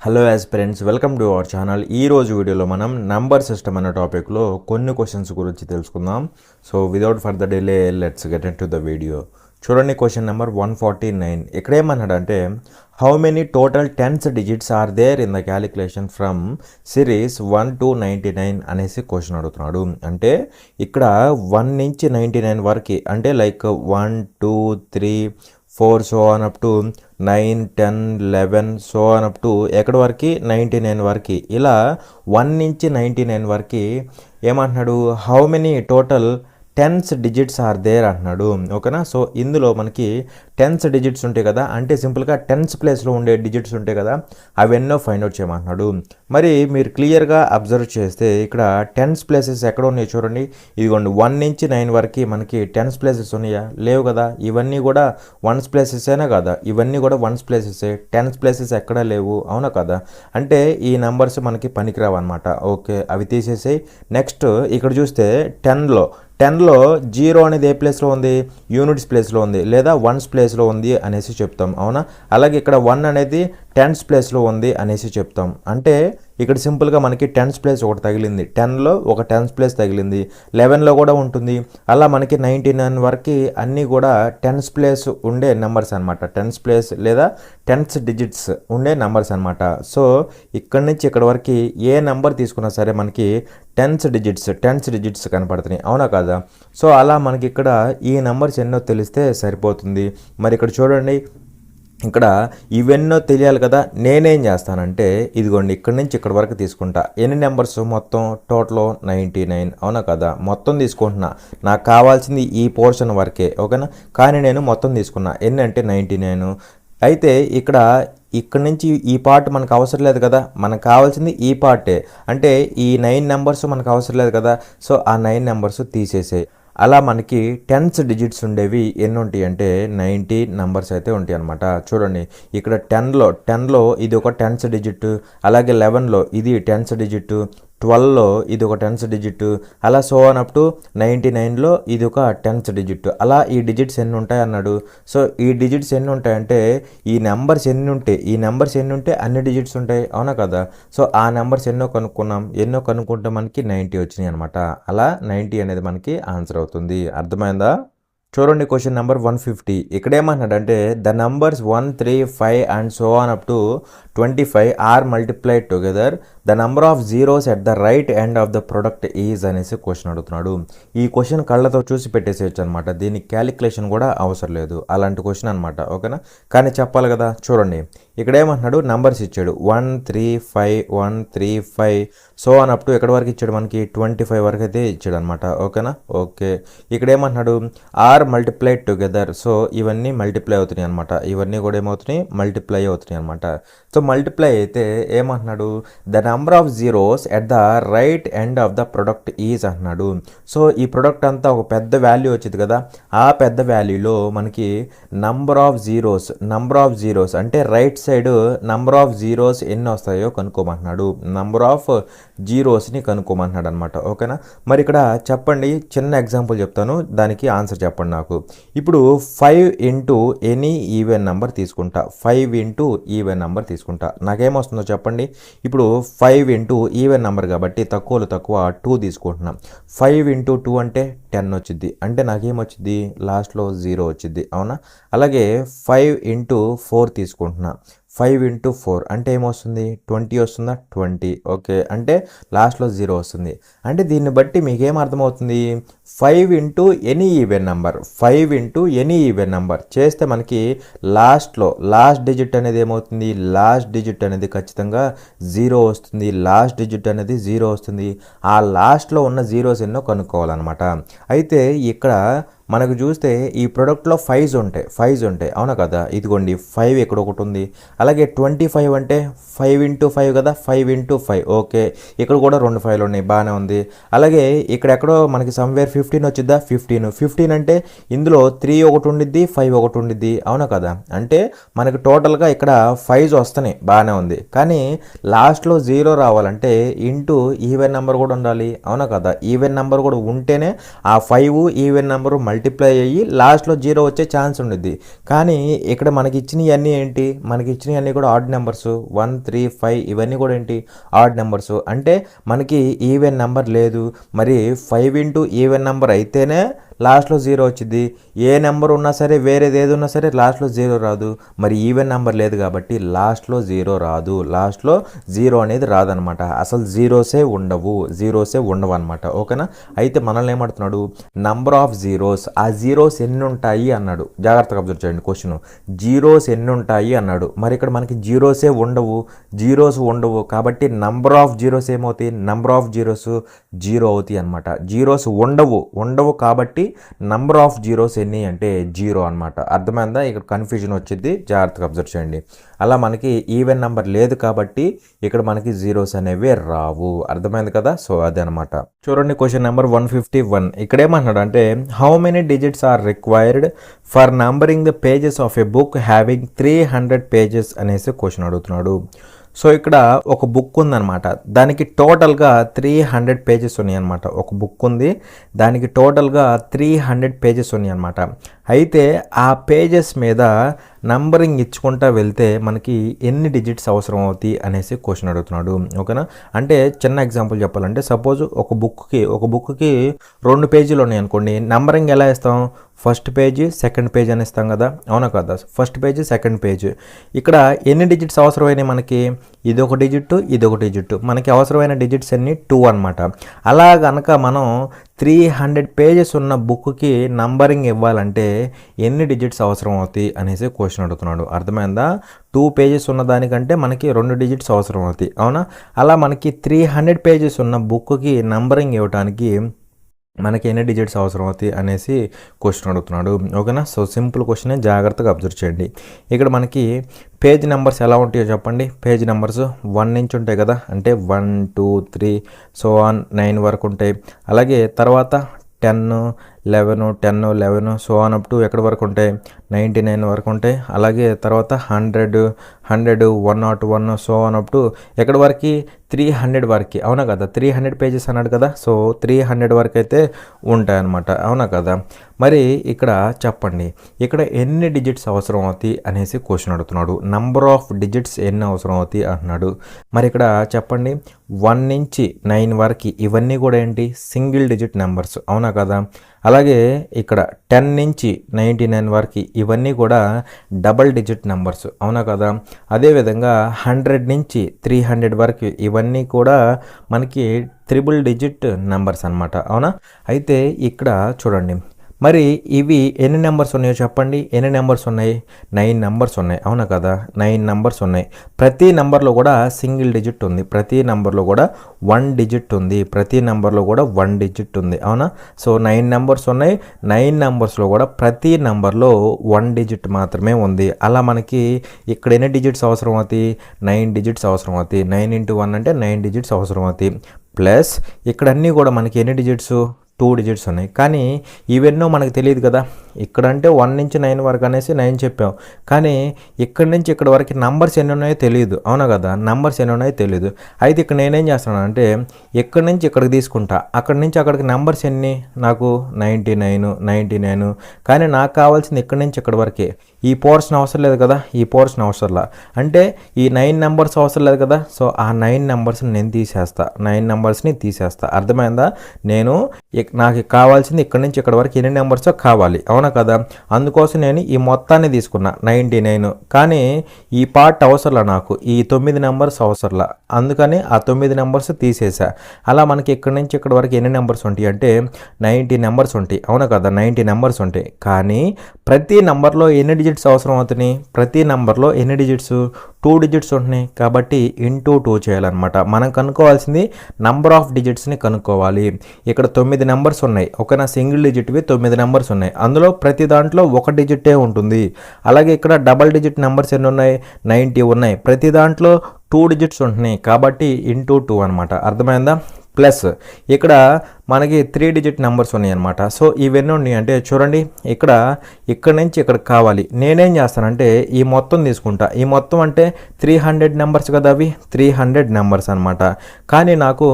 Hello aspirants, welcome to our channel. ఈ రోజు వీడియోలో మనం నంబర్ సిస్టమ్ అనే టాపిక్లో కొన్ని క్వశ్చన్స్ గురించి తెలుసుకుందాం. So without further delay let's get into the video. చూడండి, క్వశ్చన్ నెంబర్ 149. ఇక్కడ ఏమన్నాడంటే, how many total tens digits are there in the calculation from series 1 to 99 అనేసి క్వశ్చన్ అడుగుతున్నాడు. అంటే ఇక్కడ 1 నుంచి 99 వరకు, అంటే like 1 2 3 4 so on up to 9 10 11 so on up to ఎక్కడి వరకు 99 వరకు, ఇలా 1 నుంచి 99 వరకు ఏమంటున్నాడు, how many total tens digits are there అంటున్నాడు. ఓకేనా. సో ఇందులో మనకి టెన్స్ డిజిట్స్ ఉంటాయి కదా, అంటే సింపుల్గా టెన్స్ ప్లేస్లో ఉండే డిజిట్స్ ఉంటాయి కదా, అవెన్నో ఫైండ్ అవుట్ చేయమంటున్నాడు. మరి మీరు క్లియర్గా అబ్జర్వ్ చేస్తే ఇక్కడ టెన్స్ ప్లేసెస్ ఎక్కడ ఉన్నాయి చూడండి. ఇదిగోండి, 1 నుంచి 9 వరకు మనకి టెన్స్ ప్లేసెస్ ఉన్నాయా? లేవు కదా. ఇవన్నీ కూడా వన్స్ ప్లేసెసేనా కదా, ఇవన్నీ కూడా వన్స్ ప్లేసెసే. టెన్స్ ప్లేసెస్ ఎక్కడా లేవు, అవునా కదా. అంటే ఈ నెంబర్స్ మనకి పనికిరావు అనమాట. ఓకే, అవి తీసేసాయి. నెక్స్ట్ ఇక్కడ చూస్తే 10లో 0 అనేది ఏ ప్లేస్లో ఉంది? యూనిట్స్ ప్లేస్లో ఉంది, లేదా వన్స్ ప్లేస్లో ఉంది అనేసి చెప్తాం, అవునా. అలాగే ఇక్కడ 1 అనేది టెన్స్ ప్లేస్లో ఉంది అనేసి చెప్తాం. అంటే ఇక్కడ సింపుల్గా మనకి టెన్స్ ప్లేస్ ఒకటి తగిలింది, 10లో ఒక టెన్స్ ప్లేస్ తగిలింది, 11లో కూడా ఉంటుంది. అలా మనకి 99 వరకు అన్నీ కూడా టెన్స్ ప్లేస్ ఉండే నెంబర్స్ అనమాట. టెన్స్ ప్లేస్ లేదా టెన్స్ డిజిట్స్ ఉండే నెంబర్స్ అనమాట. సో ఇక్కడ నుంచి ఇక్కడ వరకు ఏ నెంబర్ తీసుకున్నా సరే మనకి టెన్స్ డిజిట్స్ కనపడుతున్నాయి, అవునా కాదా. సో అలా మనకి ఇక్కడ ఈ నెంబర్స్ ఎన్నో తెలిస్తే సరిపోతుంది. మరి ఇక్కడ చూడండి, ఇక్కడ ఇవెన్నో తెలియాలి కదా. నేనేం చేస్తానంటే, ఇదిగోండి ఇక్కడ నుంచి ఇక్కడ వరకు తీసుకుంటా. ఎన్ని నెంబర్స్ మొత్తం? టోటల్ 99, అవునా కదా. మొత్తం తీసుకుంటున్నా, నాకు కావాల్సింది ఈ పోర్షన్ వరకే, ఓకేనా. కానీ నేను మొత్తం తీసుకున్నా. ఎన్ని అంటే 99. అయితే ఇక్కడ నుంచి ఈ పార్ట్ మనకు అవసరం లేదు కదా, మనకు కావాల్సింది ఈ పార్టే. అంటే ఈ 9 నెంబర్స్ మనకు అవసరం లేదు కదా. సో ఆ 9 నెంబర్స్ తీసేసాయి. అలా మనకి టెన్స్ డిజిట్స్ ఉండేవి ఎన్ని ఉంటాయి అంటే 90 నెంబర్స్ అయితే ఉంటాయి అనమాట. చూడండి, ఇక్కడ 10లో ఇది ఒక టెన్స్ డిజిట్, అలాగే 11లో ఇది టెన్స్ డిజిట్, 12లో ఇది ఒక టెన్స్ డిజిట్, అలా సో ఆన్ అప్ టు 99లో ఇది ఒక టెన్స్ డిజిట్. అలా ఈ డిజిట్స్ ఎన్ని ఉంటాయి అన్నాడు. సో ఈ డిజిట్స్ ఎన్ని ఉంటాయంటే ఈ నెంబర్స్ ఎన్ని ఉంటే అన్ని డిజిట్స్ ఉంటాయి, అవునా కదా. సో ఆ నెంబర్స్ ఎన్నో కనుక్కుంటే మనకి 90 వచ్చినాయి అనమాట. అలా 90 అనేది మనకి ఆన్సర్ అవుతుంది. అర్థమైందా? చూడండి, క్వశ్చన్ నెంబర్ 150. ఇక్కడ ఏమన్నాడంటే, the numbers 1 3 5 and so on up to 25 are multiplied together, the number of zeros at the right end of the product is అనేసి క్వశ్చన్ అడుగుతున్నాడు. ఈ క్వశ్చన్ కళ్ళతో చూసి పెట్టేసేయచ్చు అనమాట. దీనికి క్యాలిక్యులేషన్ కూడా అవసరం లేదు, అలాంటి క్వశ్చన్ అనమాట, ఓకేనా. కానీ చెప్పాలి కదా. చూడండి, ఇక్కడ ఏమంటున్నాడు, నంబర్స్ ఇచ్చాడు 1 3 5 1 3 5 సో ఆన్ అప్ టు ఎక్కడి వరకు ఇచ్చాడు మనకి 25 వరకు అయితే ఇచ్చాడు అనమాట, ఓకేనా. ఓకే, ఇక్కడ ఏమంటున్నాడు, ఆర్ మల్టిప్లైడ్ టుగెదర్. సో ఇవన్నీ మల్టిప్లై అవుతున్నాయి అనమాట. ఇవన్నీ కూడా ఏమవుతున్నాయి? మల్టిప్లై అవుతున్నాయి అనమాట. సో మల్టిప్లై అయితే ఏమంటున్నాడు, the number of zeros at the right end of the product is అంటున్నాడు. సో ఈ ప్రొడక్ట్ అంతా ఒక పెద్ద వాల్యూ వచ్చింది కదా, ఆ పెద్ద వాల్యూలో మనకి నంబర్ ఆఫ్ జీరోస్ అంటే right side number of zeros ఎన్ని వస్తాయో కనుక్కోమంటున్నాడు. నంబర్ ఆఫ్ జీరోస్ని కనుక్కోమంటున్నాడు అనమాట, ఓకేనా. మరి ఇక్కడ చెప్పండి, చిన్న ఎగ్జాంపుల్ చెప్తాను, దానికి ఆన్సర్ చెప్పండి నాకు. ఇప్పుడు 5 ఇంటూ ఎనీ ఈవెన్ నెంబర్ తీసుకుంటా, 5 ఇంటూ ఈవెన్ నెంబర్ తీసుకుంటా, నాకేమొస్తుందో చెప్పండి. ఇప్పుడు 5 ఇంటూ ఈవెన్ నెంబర్ కాబట్టి తక్కువలో తక్కువ 2 తీసుకుంటున్నాం. 5 ఇంటూ 2 అంటే 10 వచ్చింది, అంటే నాకేమొచ్చింది? లాస్ట్లో 0 వచ్చింది, అవునా. అలాగే 5 ఇంటూ 4 తీసుకుంటున్నా, 5 ఇంటూ 4 అంటే ఏమొస్తుంది? 20 వస్తుందా? 20, ఓకే, అంటే లాస్ట్లో 0 వస్తుంది. అంటే దీన్ని బట్టి మీకేం అర్థమవుతుంది? 5 ఇంటూ ఎనీ ఈవెన్ నెంబర్ చేస్తే మనకి లాస్ట్ డిజిట్ అనేది ఏమవుతుంది? లాస్ట్ డిజిట్ అనేది ఖచ్చితంగా 0 వస్తుంది. లాస్ట్ డిజిట్ అనేది 0 వస్తుంది. ఆ లాస్ట్లో ఉన్న జీరోస్ ఎన్నో కనుక్కోవాలన్నమాట. అయితే ఇక్కడ మనకు చూస్తే ఈ ప్రొడక్ట్లో 5s ఉంటాయి, అవునా కదా. ఇదిగోండి 5 ఇక్కడ ఒకటి ఉంది. అలాగే 25 అంటే 5 ఇంటూ 5 కదా, 5 ఇంటూ 5, ఓకే, ఇక్కడ కూడా 2 5లు ఉన్నాయి, బాగానే ఉంది. అలాగే ఇక్కడ ఎక్కడో మనకి సమ్వేర్ 15 వచ్చిద్దా, 15 అంటే ఇందులో 3 ఒకటి ఉండిద్ది, 5 ఒకటి ఉండిద్ది, అవునా కదా. అంటే మనకి టోటల్గా ఇక్కడ 5s వస్తున్నాయి, బాగానే ఉంది. కానీ లాస్ట్లో 0 రావాలంటే ఇంటూ ఈవెన్ నెంబర్ కూడా ఉండాలి, అవునా కదా. ఈవెన్ నెంబర్ కూడా ఉంటేనే ఆ 5 ఈవెన్ నెంబరు మల్టిప్లై అయ్యి లాస్ట్లో 0 వచ్చే ఛాన్స్ ఉండిద్ది. కానీ ఇక్కడ మనకి ఇచ్చినవన్నీ ఏంటి, మనకి ఇచ్చినవన్నీ కూడా ఆడ్ నెంబర్స్ 1 3 5 ఇవన్నీ కూడా ఏంటి ఆడ్ నెంబర్స్. అంటే మనకి ఈవెన్ నెంబర్ లేదు. మరి 5 ఇంటూ ఈవెన్ నెంబర్ అయితేనే లాస్ట్లో 0 వచ్చింది. ఏ నెంబర్ ఉన్నా సరే వేరేది ఏది ఉన్నా సరే లాస్ట్లో 0 రాదు. మరి ఈవెన్ నెంబర్ లేదు కాబట్టి లాస్ట్లో 0 రాదు. లాస్ట్లో 0 అనేది రాదనమాట. అసలు జీరోసే ఉండవు అనమాట. ఓకేనా. అయితే మనల్ని ఏమంటున్నాడు, నంబర్ ఆఫ్ జీరోస్, ఆ జీరోస్ ఎన్ని ఉంటాయి అన్నాడు. జాగ్రత్తగా అబ్జర్వ్ చేయండి క్వశ్చన్. జీరోస్ ఎన్ని ఉంటాయి అన్నాడు. మరి ఇక్కడ మనకి జీరోస్ ఉండవు కాబట్టి నంబర్ ఆఫ్ జీరోస్ ఏమవుతాయి, నంబర్ ఆఫ్ జీరోస్ 0 అవుతాయి అనమాట. జీరోస్ ఉండవు కాబట్టి నంబర్ ఆఫ్ జీరోస్ ఎన్ని అంటే 0 అనమాట. అర్థమైందా. ఇక్కడ కన్ఫ్యూజన్ వచ్చింది, జాగ్రత్తగా అబ్జర్వ్ చేయండి. అలా మనకి ఈవెన్ నెంబర్ లేదు కాబట్టి ఇక్కడ మనకి జీరోస్ అనేవి రావు. అర్థమైంది కదా. సో అదే అనమాట. చూడండి క్వశ్చన్ నెంబర్ 151. ఇక్కడ ఏమన్నాడు అంటే how many digits are required for numbering the pages of a book having 300 pages అనేసి క్వశ్చన్ అడుగుతున్నాడు. సో ఇక్కడ ఒక బుక్ ఉందన్నమాట. దానికి టోటల్గా 300 పేజెస్ ఉన్నాయి అనమాట. ఒక బుక్ ఉంది, దానికి టోటల్గా 300 పేజెస్ ఉన్నాయి అనమాట. అయితే ఆ పేజెస్ మీద నంబరింగ్ ఇచ్చుకుంటా వెళ్తే మనకి ఎన్ని డిజిట్స్ అవసరం అవుతాయి అనేసి క్వశ్చన్ అడుగుతున్నాడు. ఓకేనా. అంటే చిన్న ఎగ్జాంపుల్ చెప్పాలంటే సపోజ్ ఒక బుక్కి 2 పేజీలు ఉన్నాయి అనుకోండి. నంబరింగ్ ఎలా ఇస్తాం, ఫస్ట్ పేజ్ సెకండ్ పేజ్ అని ఇస్తాం కదా, అవునా కదా. First page second page. ఇక్కడ ఎన్ని డిజిట్స్ అవసరమైనాయి మనకి, ఇదొక డిజిట్. మనకి అవసరమైన డిజిట్స్ అన్ని 2 అనమాట. అలా కనుక మనం 300 పేజెస్ ఉన్న బుక్కి నంబరింగ్ ఇవ్వాలంటే ఎన్ని డిజిట్స్ అవసరం అవుతాయి అనేసి క్వశ్చన్ అడుగుతున్నాడు. అర్థమైందా. 2 పేజెస్ ఉన్న దానికంటే మనకి 2 డిజిట్స్ అవసరం అవుతాయి, అవునా. అలా మనకి 300 పేజెస్ ఉన్న బుక్కి నంబరింగ్ ఇవ్వడానికి మనకి ఎన్ని డిజిట్స్ అవసరం అవుతాయి అనేసి క్వశ్చన్ అడుగుతున్నాడు. ఓకేనా. సో సింపుల్ క్వశ్చనే, జాగ్రత్తగా అబ్జర్వ్ చేయండి. ఇక్కడ మనకి పేజ్ నెంబర్స్ ఎలా ఉంటాయో చెప్పండి. పేజ్ నెంబర్స్ 1 నుంచి ఉంటాయి కదా, అంటే 1 2 3 సో ఆన్ 9 వరకు ఉంటాయి. అలాగే తర్వాత 10 11 సో ఆన్ అప్ టు ఎక్కడి వరకు ఉంటాయి, 99 వరకు ఉంటాయి. అలాగే తర్వాత 100 101 సో ఆన్ అప్ టు ఎక్కడి వరకు, 300 వరకు, అవునా కదా. 300 పేజెస్ అన్నాడు కదా. సో 300 వరకు అయితే ఉంటాయి అన్నమాట, అవునా కదా. మరి ఇక్కడ చెప్పండి, ఇక్కడ ఎన్ని డిజిట్స్ అవసరం అవుతాయి అనేసి క్వశ్చన్ అడుగుతున్నాడు. నంబర్ ఆఫ్ డిజిట్స్ ఎన్ని అవసరం అవుతాయి అంటున్నాడు. మరి ఇక్కడ చెప్పండి 1 నుంచి 9 వరకు ఇవన్నీ కూడా ఏంటి, సింగిల్ డిజిట్ నెంబర్స్, అవునా కదా. అలాగే ఇక్కడ 10 నుంచి 99 వరకు ఇవన్నీ కూడా డబల్ డిజిట్ నెంబర్స్, అవునా కదా. అదేవిధంగా 100 నుంచి 300 వరకు ఇవన్నీ కూడా మనకి త్రిబుల్ డిజిట్ నెంబర్స్ అన్నమాట, అవునా. అయితే ఇక్కడ చూడండి, మరి ఇవి ఎన్ని నెంబర్స్ ఉన్నాయో చెప్పండి. ఎన్ని నెంబర్స్ ఉన్నాయి, 9 నెంబర్స్ ఉన్నాయి, అవునా కదా. 9 నెంబర్స్ ఉన్నాయి. ప్రతి నెంబర్లో కూడా సింగిల్ డిజిట్ ఉంది, ప్రతి నెంబర్లో కూడా 1 డిజిట్ ఉంది, ప్రతి నెంబర్లో కూడా 1 డిజిట్ ఉంది, అవునా. సో 9 నెంబర్స్ ఉన్నాయి. 9 నెంబర్స్లో కూడా ప్రతి నెంబర్లో 1 డిజిట్ మాత్రమే ఉంది. అలా మనకి ఇక్కడ ఎన్ని డిజిట్స్ అవసరం అవుతాయి, 9 డిజిట్స్ అవసరం అవుతాయి. 9 into 1 అంటే 9 డిజిట్స్ అవసరం అవుతాయి. ప్లస్ ఇక్కడ అన్నీ కూడా మనకి ఎన్ని డిజిట్స్, 2 డిజిట్స్ ఉన్నాయి. కానీ ఇవెన్నో మనకు తెలియదు కదా. ఇక్కడంటే 1 నుంచి 9 వరకు అనేసి 9 చెప్పాం. కానీ ఇక్కడి నుంచి ఇక్కడ వరకు నంబర్స్ ఎన్ని ఉన్నాయో తెలియదు, అవునా కదా. నంబర్స్ ఎన్ని ఉన్నాయో తెలియదు. అయితే ఇక్కడ నేనేం చేస్తున్నాను అంటే ఇక్కడి నుంచి ఇక్కడికి తీసుకుంటా, అక్కడి నుంచి అక్కడికి నెంబర్స్ ఎన్ని, నాకు 99. కానీ నాకు కావాల్సింది ఇక్కడి నుంచి ఇక్కడి వరకే. ఈ పోర్షన్ అవసరం లేదు కదా, ఈ పోర్షన్ అవసరంలా. అంటే ఈ 9 నెంబర్స్ అవసరం లేదు కదా. సో ఆ 9 నెంబర్స్ని నేను తీసేస్తా, 9 నెంబర్స్ని తీసేస్తా. అర్థమైందా. నేను నాకు కావాల్సింది ఇక్కడ నుంచి ఇక్కడ వరకు ఎన్ని నెంబర్స్ కావాలి, అవునా కదా. అందుకోసం నేను ఈ మొత్తాన్ని తీసుకున్నా 99. కానీ ఈ పార్ట్ అవసరంలా, నాకు ఈ 9 నెంబర్స్ అవసరంలా. అందుకని ఆ 9 నెంబర్స్ తీసేసా. అలా మనకి ఇక్కడ నుంచి ఇక్కడ వరకు ఎన్ని నెంబర్స్ ఉంటాయి అంటే 90 నెంబర్స్ ఉంటాయి, అవునా కదా. 90 నెంబర్స్ ఉంటాయి. కానీ ప్రతి నెంబర్లో ఎన్ని డిజిట్స్ అవసరం అవుతున్నాయి, ప్రతి నెంబర్లో ఎన్ని డిజిట్స్, 2 డిజిట్స్ ఉంటున్నాయి. కాబట్టి ఇంటూ 2 చేయాలన్నమాట. మనం కనుక్కోవాల్సింది నంబర్ ఆఫ్ డిజిట్స్ని కనుక్కోవాలి. ఇక్కడ 9 నెంబర్స్ ఉన్నాయి, ఓకేనా. సింగిల్ డిజిట్వి 9 నెంబర్స్ ఉన్నాయి. అందులో ప్రతి దాంట్లో 1 డిజిటే ఉంటుంది. అలాగే ఇక్కడ డబల్ డిజిట్ నెంబర్స్ ఎన్ని ఉన్నాయి, 90 ఉన్నాయి. ప్రతి దాంట్లో 2 డిజిట్స్ ఉంటున్నాయి. కాబట్టి ఇంటూ 2 అనమాట. అర్థమైందా. ప్లస్ ఇక్కడ మనకి 3 డిజిట్ నెంబర్స్ ఉన్నాయి అనమాట. సో ఇవన్నీ ఉన్నాయి అంటే చూడండి, ఇక్కడ నుంచి ఇక్కడ కావాలి. నేనేం చేస్తానంటే ఈ మొత్తం తీసుకుంటా. ఈ మొత్తం అంటే 300 నెంబర్స్ కదా, అవి 300 నెంబర్స్ అనమాట. కానీ నాకు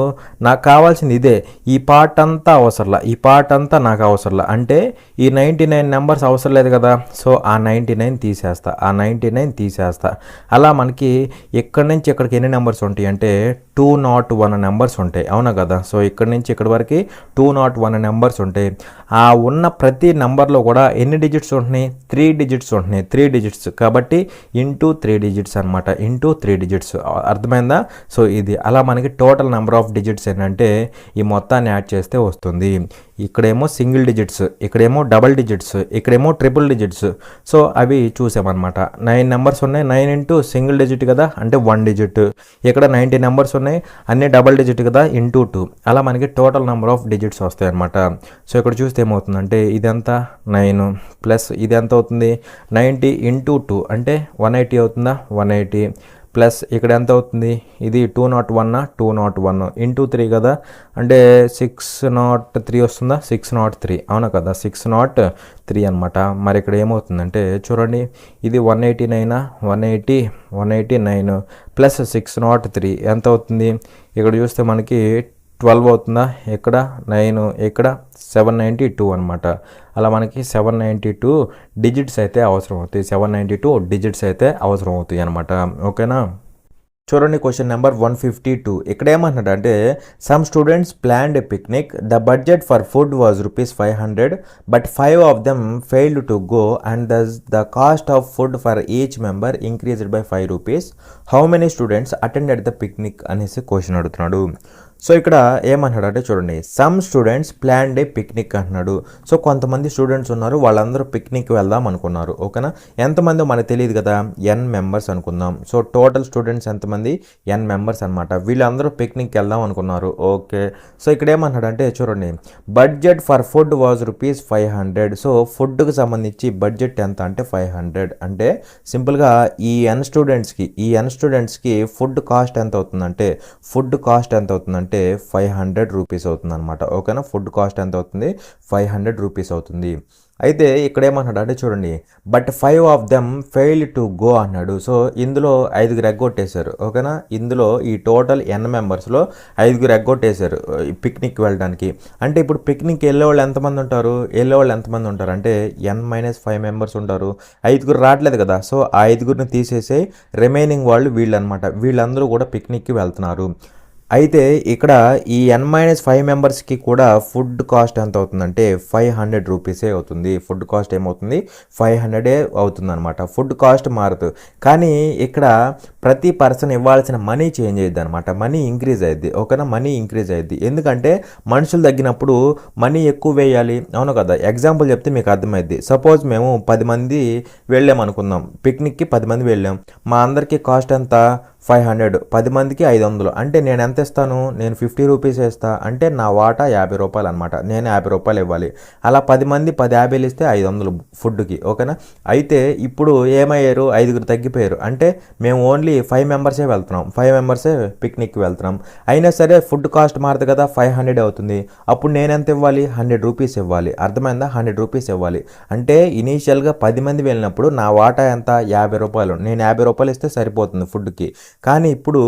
కావాల్సింది ఇదే. ఈ పార్ట్ అంతా అవసరంలా, ఈ పార్ట్ అంతా నాకు అవసరంలా. అంటే ఈ 99 నెంబర్స్ అవసరం లేదు కదా. సో ఆ 99 తీసేస్తా. అలా మనకి ఇక్కడ నుంచి ఇక్కడికి ఎన్ని నెంబర్స్ ఉంటాయి అంటే 201 నెంబర్స్ ఉంటాయి, అవునా కదా. సో ఇక్కడ నుంచి ఇక్కడ వరకు 201 నెంబర్స్ ఉంటాయి. ఆ ఉన్న ప్రతి నెంబర్లో కూడా ఎన్ని డిజిట్స్ ఉంటున్నాయి, 3 డిజిట్స్ ఉంటున్నాయి. 3 డిజిట్స్ కాబట్టి ఇంటూ 3 డిజిట్స్ అనమాట, ఇంటూ 3 డిజిట్స్. అర్థమైందా. సో ఇది అలా మనకి టోటల్ నెంబర్ ఆఫ్ డిజిట్స్ ఏంటంటే ఈ మొత్తాన్ని యాడ్ చేస్తే వస్తుంది. ఇక్కడేమో సింగిల్ డిజిట్స్, ఇక్కడేమో డబల్ డిజిట్స్, ఇక్కడేమో ట్రిపుల్ డిజిట్స్. సో అవి చూసామన్నమాట. 9 నెంబర్స్ ఉన్నాయి. 9 ఇంటూ సింగిల్ డిజిట్ కదా అంటే 1 డిజిట్. ఇక్కడ 90 నెంబర్స్ ఉన్నాయి, అన్ని డబల్ డిజిట్ కదా, ఇంటూ 2. అలా మనకి టోటల్ నెంబర్ ఆఫ్ డిజిట్స్ వస్తాయి అనమాట. సో ఇక్కడ చూస్తే ఏమవుతుందంటే ఇదంతా 9 ప్లస్ ఇది ఎంత అవుతుంది 90 ఇంటూ 2 అంటే 180 అవుతుందా, 180 ప్లస్ ఇక్కడ ఎంత అవుతుంది, ఇది 201 ఇంటూ 3 కదా అంటే 603 వస్తుందా, 603 అవునా కదా, 603 అనమాట. మరి ఇక్కడ ఏమవుతుందంటే చూడండి, ఇది 189 ప్లస్ 603 ఎంత అవుతుంది, ఇక్కడ చూస్తే మనకి 12 అవుతుందా, ఇక్కడ 9, ఇక్కడ 792 అనమాట. అలా మనకి 792 డిజిట్స్ అయితే అవసరం అవుతాయి, 792 డిజిట్స్ అయితే అవసరం అవుతాయి అనమాట. ఓకేనా. చూడండి క్వశ్చన్ నెంబర్ 152. ఇక్కడ ఏమన్నాడు అంటే some students planned a picnic. The budget for food was ₹500 but 5 of them failed to go and the cost of food for each member increased by ₹5. How many students attended the picnic అనేసి question అడుగుతున్నాడు. So ఇక్కడ ఏమన్నాడు అంటే చూడండి, some students planned ఏ picnic అంటున్నాడు. So కొంతమంది students ఉన్నారు, వాళ్ళందరూ పిక్నిక్ వెళ్దాం అనుకున్నారు. ఓకేనా. ఎంతమంది మనకు తెలియదు కదా, n మెంబర్స్ అనుకుందాం. సో టోటల్ స్టూడెంట్స్ ఎంతమంది, n మెంబర్స్ అనమాట. వీళ్ళందరూ పిక్నిక్ వెళ్దాం అనుకున్నారు. ఓకే. సో ఇక్కడ ఏమన్నాడు అంటే చూడండి, budget for food was ₹500. So ఫుడ్కి సంబంధించి బడ్జెట్ ఎంత అంటే 500. అంటే సింపుల్గా ఈ n స్టూడెంట్స్కి ఫుడ్ కాస్ట్ ఎంత అవుతుందంటే 500 రూపీస్ అవుతుంది అనమాట. ఓకేనా. ఫుడ్ కాస్ట్ ఎంత అవుతుంది, 500 రూపీస్ అవుతుంది. అయితే ఇక్కడ ఏమన్నాడు అంటే చూడండి, but 5 of them fail to go అన్నాడు. సో ఇందులో 5 ఎగ్గొట్టేశారు. ఓకేనా. ఇందులో ఈ టోటల్ n మెంబర్స్లో 5 ఎగ్గొట్టేశారు పిక్నిక్ వెళ్ళడానికి. అంటే ఇప్పుడు పిక్నిక్ వెళ్ళేవాళ్ళు ఎంతమంది ఉంటారు అంటే n-5 మెంబర్స్ ఉంటారు. 5 రావట్లేదు కదా. సో ఆ 5 తీసేసి రిమైనింగ్ వాళ్ళు వీళ్ళు అనమాట. వీళ్ళందరూ కూడా పిక్నిక్కి వెళ్తున్నారు. అయితే ఇక్కడ ఈ n-5 మెంబర్స్కి కూడా ఫుడ్ కాస్ట్ ఎంత అవుతుందంటే 500 రూపీసే అవుతుంది. ఫుడ్ కాస్ట్ ఏమవుతుంది, 500 అవుతుంది అనమాట. ఫుడ్ కాస్ట్ మారదు. కానీ ఇక్కడ ప్రతి పర్సన్ ఇవ్వాల్సిన మనీ చేంజ్ అయ్యిద్ది అనమాట. మనీ ఇంక్రీజ్ అయ్యిద్ది. ఓకేనా. మనీ ఇంక్రీజ్ అయ్యిద్ది. ఎందుకంటే మనుషులు తగ్గినప్పుడు మనీ ఎక్కువ వేయాలి, అవును కదా. ఎగ్జాంపుల్ చెప్తే మీకు అర్థమైద్ది. సపోజ్ మేము 10 మంది వెళ్ళాం అనుకుందాం, పిక్నిక్కి 10 మంది వెళ్ళాం. మా అందరికీ కాస్ట్ ఎంత, 500. 10 మందికి 500. అంటే నేను ఎంత ఇస్తాను, నేను 50 రూపీస్ ఇస్తా. అంటే నా వాటా ₹50 అనమాట. నేను ₹50 ఇవ్వాలి. అలా 10 మంది 10 50 ఇస్తే 500 ఫుడ్కి. ఓకేనా. అయితే ఇప్పుడు ఏమయ్యారు, 5 తగ్గిపోయారు. అంటే మేము ఓన్లీ 5 మెంబర్సే వెళ్తున్నాం, 5 మెంబర్సే పిక్నిక్కి వెళ్తున్నాం. అయినా సరే ఫుడ్ కాస్ట్ మారదు కదా, 500 అవుతుంది. అప్పుడు నేను ఎంత ఇవ్వాలి, 100 రూపీస్ ఇవ్వాలి. అర్థమైందా, 100 రూపీస్ ఇవ్వాలి. అంటే ఇనీషియల్గా 10 మంది వెళ్ళినప్పుడు నా వాటా ఎంత, ₹50. నేను ₹50 ఇస్తే సరిపోతుంది ఫుడ్కి. కానీ ఇప్పుడు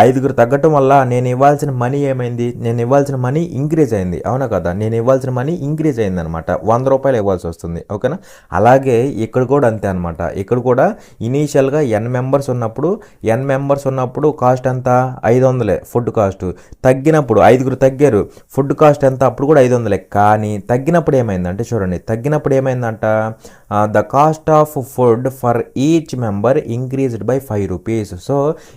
5 తగ్గటం వల్ల నేను ఇవ్వాల్సిన మనీ ఏమైంది, నేను ఇవ్వాల్సిన మనీ ఇంక్రీజ్ అయింది, అవునా కదా. నేను ఇవ్వాల్సిన మనీ ఇంక్రీజ్ అయింది అనమాట. ₹100 ఇవ్వాల్సి వస్తుంది. ఓకేనా. అలాగే ఇక్కడ కూడా అంతే అనమాట. ఇక్కడ కూడా ఇనీషియల్గా n మెంబర్స్ ఉన్నప్పుడు కాస్ట్ ఎంత, 500 ఫుడ్ కాస్ట్. తగ్గినప్పుడు 5 తగ్గారు, ఫుడ్ కాస్ట్ ఎంత, అప్పుడు కూడా 500. కానీ తగ్గినప్పుడు ఏమైందంటే చూడండి, the cost of food for each member increased by ₹5. So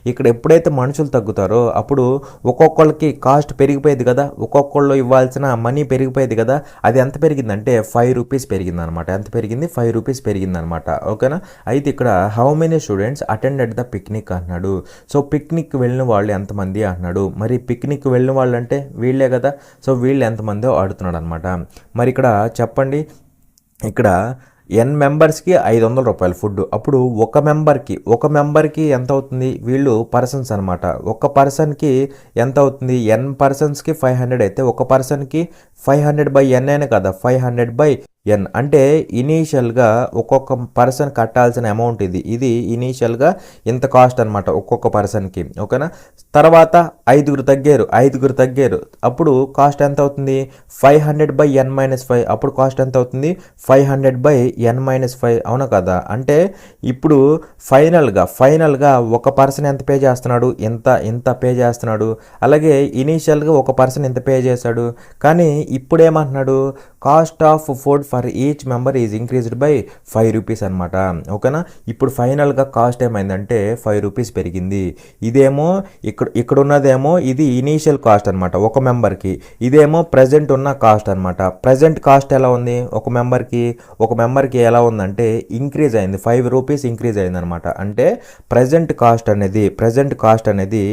ఇక్కడ ఎప్పుడైతే మనుషులు తగ్గుతారో అప్పుడు ఒక్కొక్కళ్ళకి కాస్ట్ పెరిగిపోయేది కదా, ఒక్కొక్కళ్ళు ఇవ్వాల్సిన మనీ పెరిగిపోయేది కదా. అది ఎంత పెరిగిందంటే ₹5 పెరిగింది అనమాట. ఎంత పెరిగింది, ₹5 పెరిగింది అనమాట. ఓకేనా. అయితే ఇక్కడ how many students attended the picnic అన్నాడు. సో పిక్నిక్ వెళ్ళిన వాళ్ళు ఎంతమంది అన్నాడు. మరి పిక్నిక్ వెళ్ళిన వాళ్ళు అంటే వీళ్ళే కదా. సో వీళ్ళు ఎంతమందో అడుగుతున్నాడు అనమాట. మరి ఇక్కడ చెప్పండి, ఇక్కడ ఎన్ మెంబర్స్కి 500 రూపాయలు ఫుడ్. అప్పుడు ఒక మెంబర్కి ఎంత అవుతుంది, వీళ్ళు పర్సన్స్ అనమాట. ఒక పర్సన్కి ఎంత అవుతుంది, ఎన్ పర్సన్స్కి 500 అయితే ఒక పర్సన్కి 500/n అయినా కదా, 500/n అంటే ఇనీషియల్గా ఒక్కొక్క పర్సన్ కట్టాల్సిన అమౌంట్ ఇది ఇనీషియల్గా ఇంత కాస్ట్ అనమాట ఒక్కొక్క పర్సన్కి. ఓకేనా. తర్వాత ఐదుగురు తగ్గారు, అప్పుడు కాస్ట్ ఎంత అవుతుంది, 500/n-5. అప్పుడు కాస్ట్ ఎంత అవుతుంది, 500/n-5. అవునా కదా. అంటే ఇప్పుడు ఫైనల్గా ఒక పర్సన్ ఎంత పే చేస్తున్నాడు, ఇంత పే చేస్తున్నాడు. అలాగే ఇనీషియల్గా ఒక పర్సన్ ఎంత పే చేశాడు. కానీ ఇప్పుడు ఏమంటున్నాడు, cost of food for each member is increased by 5 rupees అనమాట. ఓకేనా. ఇప్పుడు ఫైనల్గా కాస్ట్ ఏమైందంటే 5 రూపీస్ పెరిగింది. ఇదేమో ఇక్కడ ఉన్నదేమో ఇది ఇనీషియల్ కాస్ట్ అనమాట ఒక మెంబర్కి, ఇదేమో ప్రజెంట్ ఉన్న కాస్ట్ అనమాట. ప్రజెంట్ కాస్ట్ ఎలా ఉంది, ఒక మెంబర్కి ఎలా ఉందంటే ఇంక్రీజ్ అయింది, 5 రూపీస్ ఇంక్రీజ్ అయింది అనమాట. అంటే ప్రజెంట్ కాస్ట్ అనేది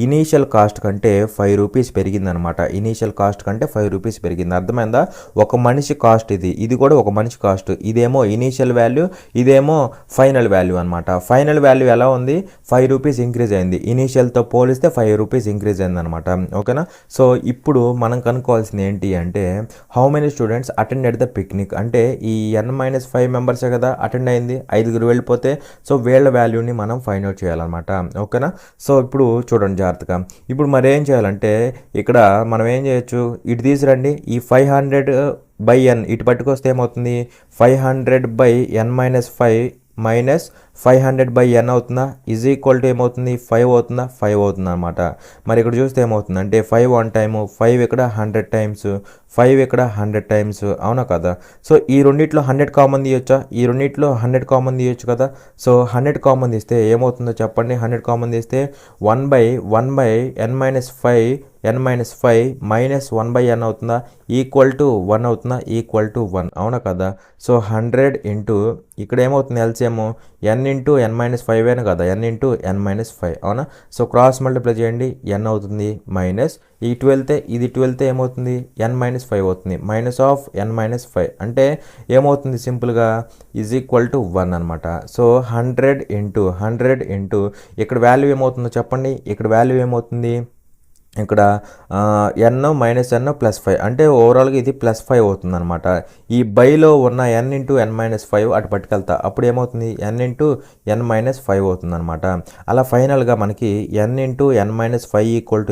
ఇనీషియల్ కాస్ట్ కంటే 5 రూపీస్ పెరిగిందనమాట. ఇనీషియల్ కాస్ట్ కంటే 5 రూపీస్ పెరిగింది. అర్థమైందా. ఒక మనిషి కాస్ట్ ఇది కూడా ఒక మనిషి కాస్ట్. ఇదేమో ఇనీషియల్ వాల్యూ, ఇదేమో ఫైనల్ వాల్యూ అనమాట. ఫైనల్ వాల్యూ ఎలా ఉంది, 5 రూపీస్ ఇంక్రీజ్ అయింది. ఇనీషియల్తో పోలిస్తే 5 రూపీస్ ఇంక్రీజ్ అయింది అనమాట. ఓకేనా. సో ఇప్పుడు మనం కనుక్కోవాల్సింది ఏంటి అంటే, how many students attended the picnic. అంటే ఈ n-5 మెంబర్సే కదా అటెండ్ అయింది, 5గురు వెళ్ళిపోతే సో వీళ్ళ వాల్యూని మనం ఫైండ్ అవుట్ చేయాలన్నమాట. ఓకేనా. సో ఇప్పుడు చూడండి జాగ్రత్తగా. ఇప్పుడు మరి ఏం చేయాలంటే ఇక్కడ మనం ఏం చేయొచ్చు, ఇటు తీసురండి, ఈ 500/n ఇటు పట్టుకొస్తే ఏమవుతుంది, 500/n-5 మైనస్ 500/n అవుతుందా, ఈజ్ ఈక్వల్ టు ఏమవుతుంది, 5 అవుతుందా, 5 అవుతుంది అనమాట. మరి ఇక్కడ చూస్తే ఏమవుతుంది అంటే 5 1 టైము, 5 ఇక్కడ 100 టైమ్స్, 5 ఇక్కడ 100 టైమ్స్. అవునా కదా. సో ఈ రెండిట్లో 100 కామన్ తీయొచ్చా, ఈ రెండిట్లో 100 కామన్ తీయొచ్చు కదా. సో 100 కామన్ తీస్తే ఏమవుతుందో చెప్పండి. 100 కామన్ తీస్తే 1/n-5 మైనస్ 1/n అవుతుందా, ఈక్వల్ టు 1 అవుతుందా, ఈక్వల్ టు 1. అవునా కదా. సో 100 ఇంటూ ఇక్కడ ఏమవుతుంది ఎల్సిఎం, n-n-5 అయినా కదా, n-n-5. అవునా. సో క్రాస్ మల్టిప్లై చేయండి, n అవుతుంది మైనస్ ఇటు వెళ్తే ఇది ఇటు వెళ్తే ఏమవుతుంది, n-5 అవుతుంది, మైనస్ ఆఫ్ n-5 అంటే ఏమవుతుంది సింపుల్గా ఈజ్ ఈక్వల్ టు 1 అనమాట. సో 100 ఇంటూ ఇక్కడ వాల్యూ ఏమవుతుందో చెప్పండి. ఇక్కడ వాల్యూ ఏమవుతుంది, ఇక్కడ n-n+5 అంటే ఓవరాల్గా ఇది +5 అవుతుంది అనమాట. ఈ బైలో ఉన్న n-n-5 అటు పట్టుకెళ్తా, అప్పుడు ఏమవుతుంది, n-n-5 అవుతుంది అనమాట. అలా ఫైనల్గా మనకి n-n-5 ఈక్వల్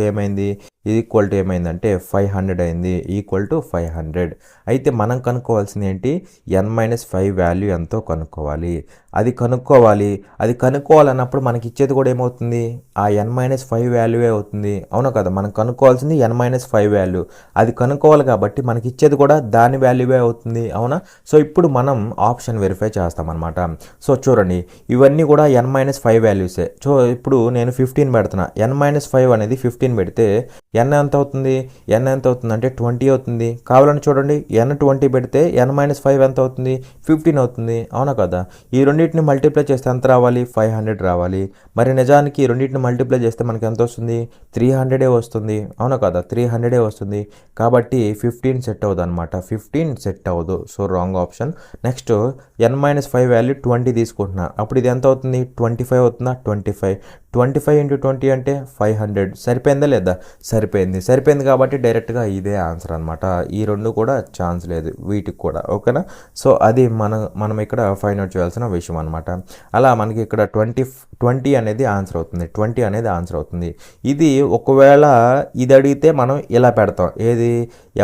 టు ఏమైందంటే 500 అయింది, ఈక్వల్ టు 500. అయితే మనం కనుక్కోవాల్సింది ఏంటి, n-5 వాల్యూ ఎంతో కనుక్కోవాలి. అది కనుక్కోవాలన్నప్పుడు మనకి ఇచ్చేది కూడా ఏమవుతుంది, ఆ n-5 వాల్యూవే అవుతుంది. అవునా కదా. మనం కనుక్కోవాల్సింది n-5 వాల్యూ, అది కనుక్కోవాలి కాబట్టి మనకి ఇచ్చేది కూడా దాని వాల్యూవే అవుతుంది. అవునా. సో ఇప్పుడు మనం ఆప్షన్ వెరిఫై చేస్తామన్నమాట. సో చూడండి, ఇవన్నీ కూడా n-5 వాల్యూసే. సో ఇప్పుడు నేను 15 పెడుతున్నా, n-5 అనేది 15 పెడితే n ఎంత అవుతుంది అంటే 20 అవుతుంది. కావాలని చూడండి, n20 పెడితే n-5 ఎంత అవుతుంది, 15 అవుతుంది. అవునా కదా. ఈ రెండింటిని మల్టిప్లై చేస్తే ఎంత రావాలి, 500 రావాలి. మరి నిజానికి ఈ రెండింటిని మల్టిప్లై చేస్తే మనకి ఎంత వస్తుంది, 300 వస్తుంది. అవునా కదా, 300 వస్తుంది. కాబట్టి 15 సెట్ అవ్వదు అనమాట, 15 సెట్ అవ్వదు. So wrong option. Next n-5 value 20 తీసుకుంటున్నా, అప్పుడు ఇది ఎంత అవుతుంది, 25 అవుతుందా, 25 ఇంటూ 20 అంటే 500. సరిపోయిందా లేదా, సరిపోయింది కాబట్టి డైరెక్ట్గా ఇదే ఆన్సర్ అనమాట. ఈ రెండు కూడా ఛాన్స్ లేదు వీటికి కూడా. ఓకేనా. సో అది మనం ఇక్కడ ఫైండ్ అవుట్ చేయాల్సిన విషయం అనమాట. అలా మనకి ఇక్కడ 20 అనేది ఆన్సర్ అవుతుంది. ఇది ఒకవేళ ఇది అడిగితే మనం ఇలా పెడతాం, ఏది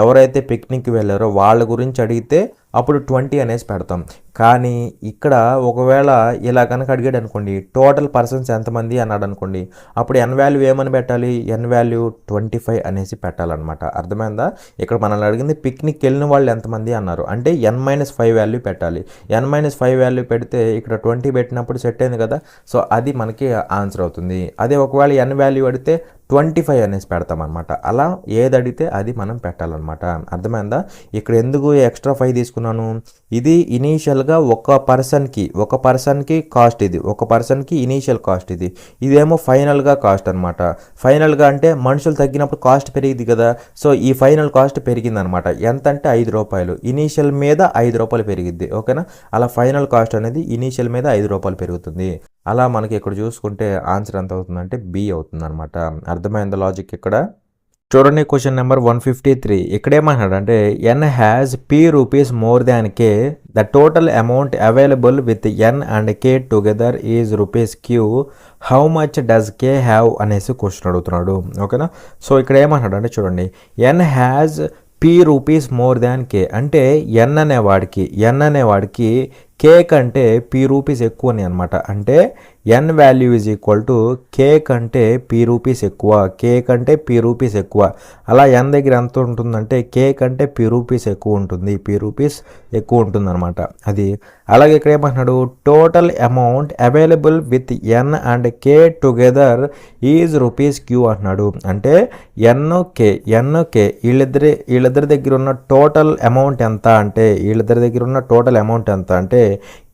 ఎవరైతే పిక్నిక్కి వెళ్ళారో వాళ్ళ గురించి అడిగితే అప్పుడు 20 అనేసి పెడతాం. కానీ ఇక్కడ ఒకవేళ ఇలా కనుక అడిగాడు అనుకోండి, టోటల్ పర్సన్స్ ఎంతమంది అన్నాడు అనుకోండి, అప్పుడు n వాల్యూ ఏమని పెట్టాలి, n వాల్యూ 25 అనేసి పెట్టాలన్నమాట. అర్థమైందా. ఇక్కడ మనల్ని అడిగింది పిక్నిక్ వెళ్ళిన వాళ్ళు ఎంతమంది అన్నారు అంటే n-5 వాల్యూ పెట్టాలి. n-5 వాల్యూ పెడితే ఇక్కడ 20 పెట్టినప్పుడు సెట్ అయింది కదా. సో అది మనకి ఆన్సర్ అవుతుంది. అదే ఒకవేళ n వాల్యూ అడిగితే 25 అనేసి పెడతామన్నమాట. అలా ఏది అడిగితే అది మనం పెట్టాలన్నమాట. అర్థమైందా? ఇక్కడ ఎందుకు ఎక్స్ట్రా 5 తీసుకున్నాను? ఇది ఇనీషియల్గా ఒక పర్సన్కి కాస్ట్, ఇది ఒక పర్సన్కి ఇనీషియల్ కాస్ట్, ఇదేమో ఫైనల్గా కాస్ట్ అనమాట. ఫైనల్గా అంటే మనుషులు తగ్గినప్పుడు కాస్ట్ పెరిగింది కదా, సో ఈ ఫైనల్ కాస్ట్ పెరిగిందనమాట. ఎంత అంటే 5 రూపాయలు, ఇనీషియల్ మీద 5 రూపాయలు పెరిగిద్ది. ఓకేనా? అలా ఫైనల్ కాస్ట్ అనేది ఇనీషియల్ మీద 5 రూపాయలు పెరుగుతుంది. అలా మనకి ఇక్కడ చూసుకుంటే ఆన్సర్ ఎంత అవుతుందంటే బి అవుతుంది అనమాట. అర్థమైంది లాజిక్ ఇక్కడ? చూడండి క్వశ్చన్ నెంబర్ 153. ఇక్కడేమన్నాడంటే N has P rupees more than K, the total amount available with N and K together is rupees Q, how much does K have అనేసి క్వశ్చన్ అడుగుతున్నాడు. ఓకేనా? సో ఇక్కడ ఏమన్నాడంటే చూడండి, N has P rupees more than K అంటే N అనేవాడికి కే కంటే P rupees ఎక్కువని అనమాట. అంటే ఎన్ వాల్యూ ఈజ్ ఈక్వల్ టు కే కంటే పీ రూపీస్ ఎక్కువ. అలా ఎన్ దగ్గర ఎంత ఉంటుందంటే కే కంటే పీ రూపీస్ ఎక్కువ ఉంటుంది అనమాట. అది అలాగే ఇక్కడ ఏమంటున్నాడు, total amount available with N and K together is rupees Q అంటున్నాడు. అంటే ఎన్ కే వీళ్ళిద్దరి దగ్గర ఉన్న టోటల్ అమౌంట్ ఎంత అంటే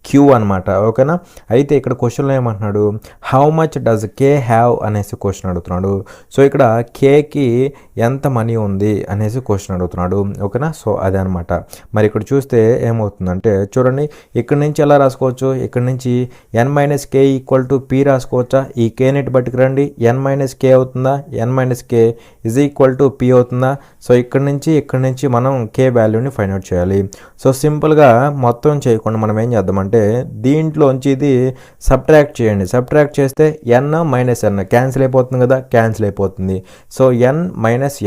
క్యూ అనమాట. ఓకేనా? అయితే ఇక్కడ క్వశ్చన్లో ఏమంటున్నాడు, how much does K have అనేసి క్వశ్చన్ అడుగుతున్నాడు. సో ఇక్కడ కేకి ఎంత మనీ ఉంది అనేసి క్వశ్చన్ అడుగుతున్నాడు. ఓకేనా? సో అదే అనమాట. మరి ఇక్కడ చూస్తే ఏమవుతుందంటే చూడండి, ఇక్కడ నుంచి ఎలా రాసుకోవచ్చు, ఇక్కడ నుంచి N minus K equal to P రాసుకోవచ్చా? ఈ కేనిటి బట్టికి రండి, ఎన్ మైనస్ కే అవుతుందా, N minus K is equal to P అవుతుందా? సో ఇక్కడ నుంచి మనం కే వాల్యూని ఫైండ్ అవుట్ చేయాలి. సో సింపుల్గా మొత్తం చేయకుండా మనం ఏం చేద్దామంటే దీంట్లోంచి ఇది సబ్ట్రాక్ట్ చేయండి. సబ్ట్రాక్ట్ చేస్తే ఎన్ మైనస్ ఎన్ క్యాన్సిల్ అయిపోతుంది కదా, క్యాన్సిల్ అయిపోతుంది. So N minus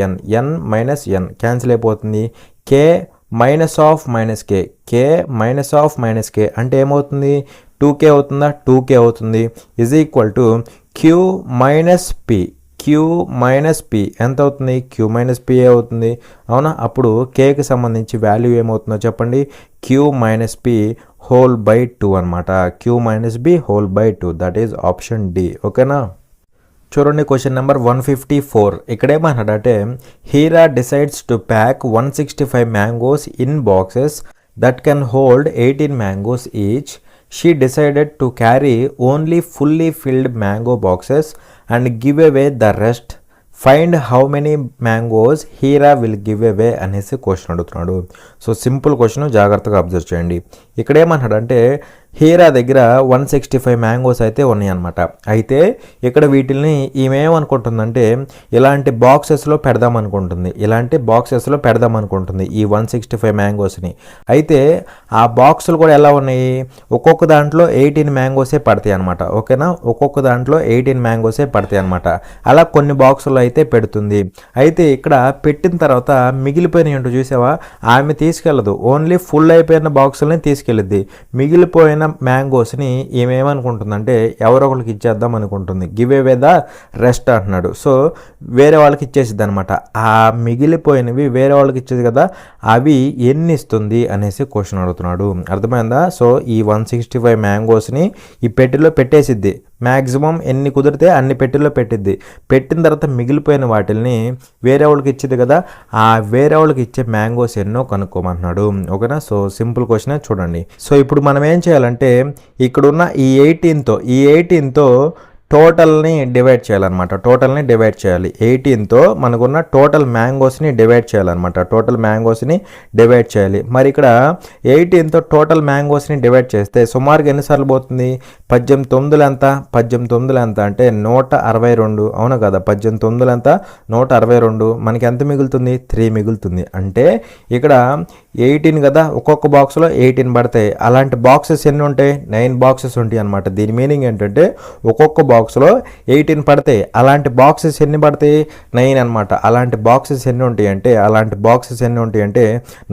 N cancel అయిపోతుంది. K minus of minus K అంటే ఏమవుతుంది, 2k అవుతుందా, 2k అవుతుంది. Is equal to Q minus P ఎంత అవుతుంది, క్యూ మైనస్ పి అవుతుంది. అవునా? అప్పుడు కేకి సంబంధించి వాల్యూ ఏమవుతుందో చెప్పండి, Q minus P whole by 2 అనమాట. Q minus B whole by 2, that is option D. ఓకేనా? చూడండి క్వశ్చన్ నెంబర్ 154. ఇక్కడేమన్నాడంటే Heera decides to pack 165 mangoes in boxes that can hold 18 mangoes each. She decided to carry only fully filled mango boxes and give away the rest. Find how many mangoes Hira will give away అనేసి question అడుగుతున్నాడు. So simple question, జాగ్రత్తగా observe చేయండి. ఇక్కడ ఏమంటాడంటే హీరా దగ్గర 165 mangoes అయితే ఉన్నాయన్నమాట. అయితే ఇక్కడ వీటిల్ని ఈమెమనుకుంటుందంటే ఇలాంటి బాక్సెస్లో పెడదామనుకుంటుంది ఈ 165 మ్యాంగోస్ని. అయితే ఆ బాక్సులు కూడా ఎలా ఉన్నాయి, ఒక్కొక్క దాంట్లో 18 మ్యాంగోసే పడతాయి అనమాట. ఓకేనా? ఒక్కొక్క దాంట్లో 18 మ్యాంగోసే పడతాయి అనమాట. అలా కొన్ని బాక్సులు అయితే పెడుతుంది. అయితే ఇక్కడ పెట్టిన తర్వాత మిగిలిపోయినాయి అంటూ చూసావా, ఆమె తీసుకెళ్ళదు, ఓన్లీ ఫుల్ అయిపోయిన బాక్సులని తీసుకెళ్ళిద్ది. మిగిలిపోయిన మ్యాంగోస్ని ఏమేమనుకుంటుందంటే ఎవరో ఒకరికి ఇచ్చేద్దాం అనుకుంటుంది. గివ్ అవే ద రెస్ట్ అంటున్నాడు. సో వేరే వాళ్ళకి ఇచ్చేసిద్ది అనమాట. ఆ మిగిలిపోయినవి వేరే వాళ్ళకి ఇచ్చేది కదా, అవి ఎన్ని ఇస్తుంది అనేసి క్వశ్చన్ అడుగుతున్నాడు. అర్థమైందా? సో ఈ 165 మ్యాంగోస్ని ఈ పెట్టెలో పెట్టేసిద్ది. మ్యాక్సిమం ఎన్ని కుదిరితే అన్ని పెట్టెల్లో పెట్టిద్ది. పెట్టిన తర్వాత మిగిలిపోయిన వాటిల్ని వేరే వాళ్ళకి ఇచ్చింది కదా, ఆ వేరే వాళ్ళకి ఇచ్చే మ్యాంగోస్ ఎన్నో కనుక్కోమంటున్నాడు. ఓకేనా? సో సింపుల్ క్వశ్చనే చూడండి. సో ఇప్పుడు మనం ఏం చేయాలంటే ఇక్కడున్న ఈ 18తో టోటల్ని డివైడ్ చేయాలన్నమాట. 18తో మనకున్న టోటల్ మ్యాంగోస్ని డివైడ్ చేయాలి. మరి ఇక్కడ 18తో టోటల్ మ్యాంగోస్ని డివైడ్ చేస్తే సుమారుగా ఎన్నిసార్లు పోతుంది, 18 ఎంత అంటే 162. అవును కదా? 18 ఎంత, 162. మనకి ఎంత మిగులుతుంది, 3 మిగులుతుంది. అంటే ఇక్కడ 18 కదా, ఒక్కొక్క బాక్స్లో 18 పడతాయి. అలాంటి బాక్సెస్ ఎన్ని ఉంటాయి, 9 బాక్సెస్ ఉంటాయి అనమాట. దీని మీనింగ్ ఏంటంటే ఒక్కొక్క బాక్స్లో 18 పడతాయి. అలాంటి బాక్సెస్ ఎన్ని పడతాయి, 9 అనమాట. అలాంటి బాక్సెస్ ఎన్ని ఉంటాయి అంటే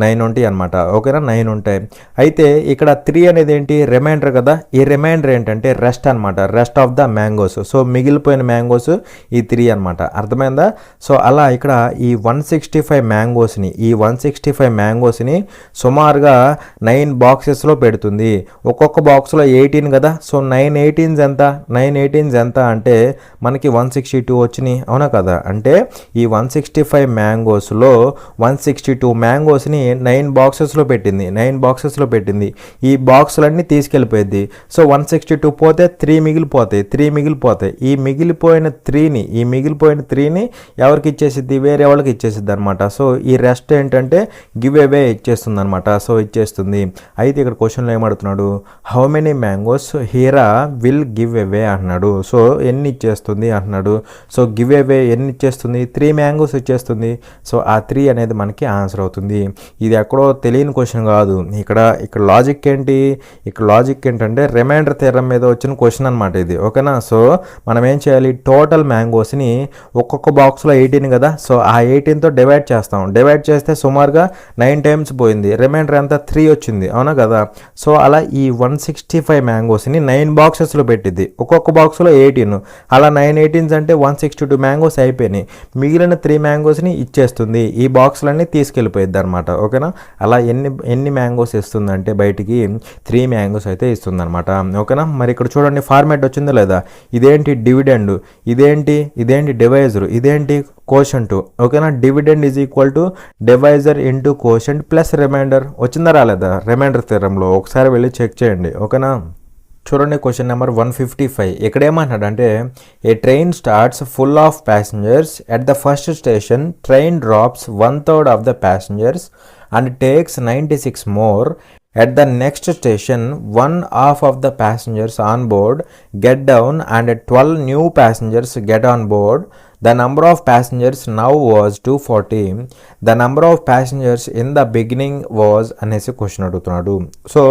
9 ఉంటాయి అనమాట. ఓకేనా? 9 ఉంటాయి. అయితే ఇక్కడ 3 అనేది ఏంటి, రిమైండర్ కదా. ఈ రిమైండర్ ఏంటంటే రెస్ట్ అనమాట, rest of the mangoes. So మిగిలిపోయిన మ్యాంగోస్ ఈ 3 అనమాట. అర్థమైందా? సో అలా ఇక్కడ ఈ 165 మ్యాంగోస్ని తీసుకొని సుమారుగా 9 బాక్సెస్లో పెడుతుంది. ఒక్కొక్క బాక్స్లో 18 కదా, సో 9 18s ఎంత, 9 18s ఎంత అంటే మనకి 162 వచ్చినాయి, అవునా కదా. అంటే ఈ 165 మ్యాంగోస్లో 162 మ్యాంగోస్ని 9 బాక్సెస్లో పెట్టింది, 9 బాక్సెస్లో పెట్టింది. ఈ బాక్సులన్నీ తీసుకెళ్ళిపోయింది. సో 162 పోతే 3 మిగిలిపోతాయి, 3 మిగిలిపోతాయి. ఈ మిగిలిపోయిన 3ని ఎవరికి ఇచ్చేసిద్ది, వేరే వాళ్ళకి ఇచ్చేసిద్ది అనమాట. సో ఈ రెస్ట్ ఏంటంటే గివ్ అవే ఇచ్చేస్తుంది అనమాట. సో ఇచ్చేస్తుంది. అయితే ఇక్కడ క్వశ్చన్లో ఏమడుతున్నాడు, how many mangoes Heera will give away అంటున్నాడు. సో ఎన్ని ఇచ్చేస్తుంది అంటున్నాడు. సో గివ్ అవే ఎన్ని ఇచ్చేస్తుంది, 3 మ్యాంగోస్ ఇచ్చేస్తుంది. సో ఆ 3 అనేది మనకి ఆన్సర్ అవుతుంది. ఇది ఎక్కడో తెలియని క్వశ్చన్ కాదు. ఇక్కడ లాజిక్ ఏంటి, ఇక్కడ లాజిక్ ఏంటంటే రిమైండర్ థియరం మీద వచ్చిన క్వశ్చన్ అనమాట ఇది, ఓకేనా. సో మనం ఏం చేయాలి, టోటల్ మ్యాంగోస్ని ఒక్కొక్క బాక్స్లో 18 కదా, సో ఆ 18తో డివైడ్ చేస్తాం. డివైడ్ చేస్తే సుమారుగా 9 టైమ్స్ పోయింది, రిమైండర్ ఎంత 3 వచ్చింది, అవునా కదా. సో అలా ఈ 165 మ్యాంగోస్ని 9 బాక్సెస్లో పెట్టింది, ఒక్కొక్క బాక్స్లో 18. అలా 9 18s అంటే 162 మ్యాంగోస్ అయిపోయినాయి. మిగిలిన 3 మ్యాంగోస్ని ఇచ్చేస్తుంది, ఈ బాక్స్లన్నీ తీసుకెళ్ళిపోయిద్ది అనమాట, ఓకేనా. అలా ఎన్ని మ్యాంగోస్ ఇస్తుందంటే బయటికి 3 మ్యాంగోస్ అయితే ఇస్తుంది అనమాట, ఓకేనా. మరి ఇక్కడ చూడండి ఫార్మాట్ వచ్చిందో లేదా, ఇదేంటి డివిడెండ్, ఇదేంటి డివైజర్, ఇదేంటి కోషంట్, ఓకేనా. Dividend is equal to divisor into quotient plus remainder. వచ్చిందా రాలేదా రిమైండర్ థియరంలో, ఒకసారి వెళ్ళి చెక్ చేయండి, ఓకేనా. చూడండి క్వశ్చన్ నెంబర్ 155. ఇక్కడ ఏమంటాడంటే a train starts full of passengers at the first station, train drops 1/3 of the passengers and takes 96 more. At the next station, 1/2 of the passengers on board get down and 12 new passengers get on board. The number of passengers now was 240. The number of passengers in the beginning was అనేసి question అడుగుతున్నాడు. So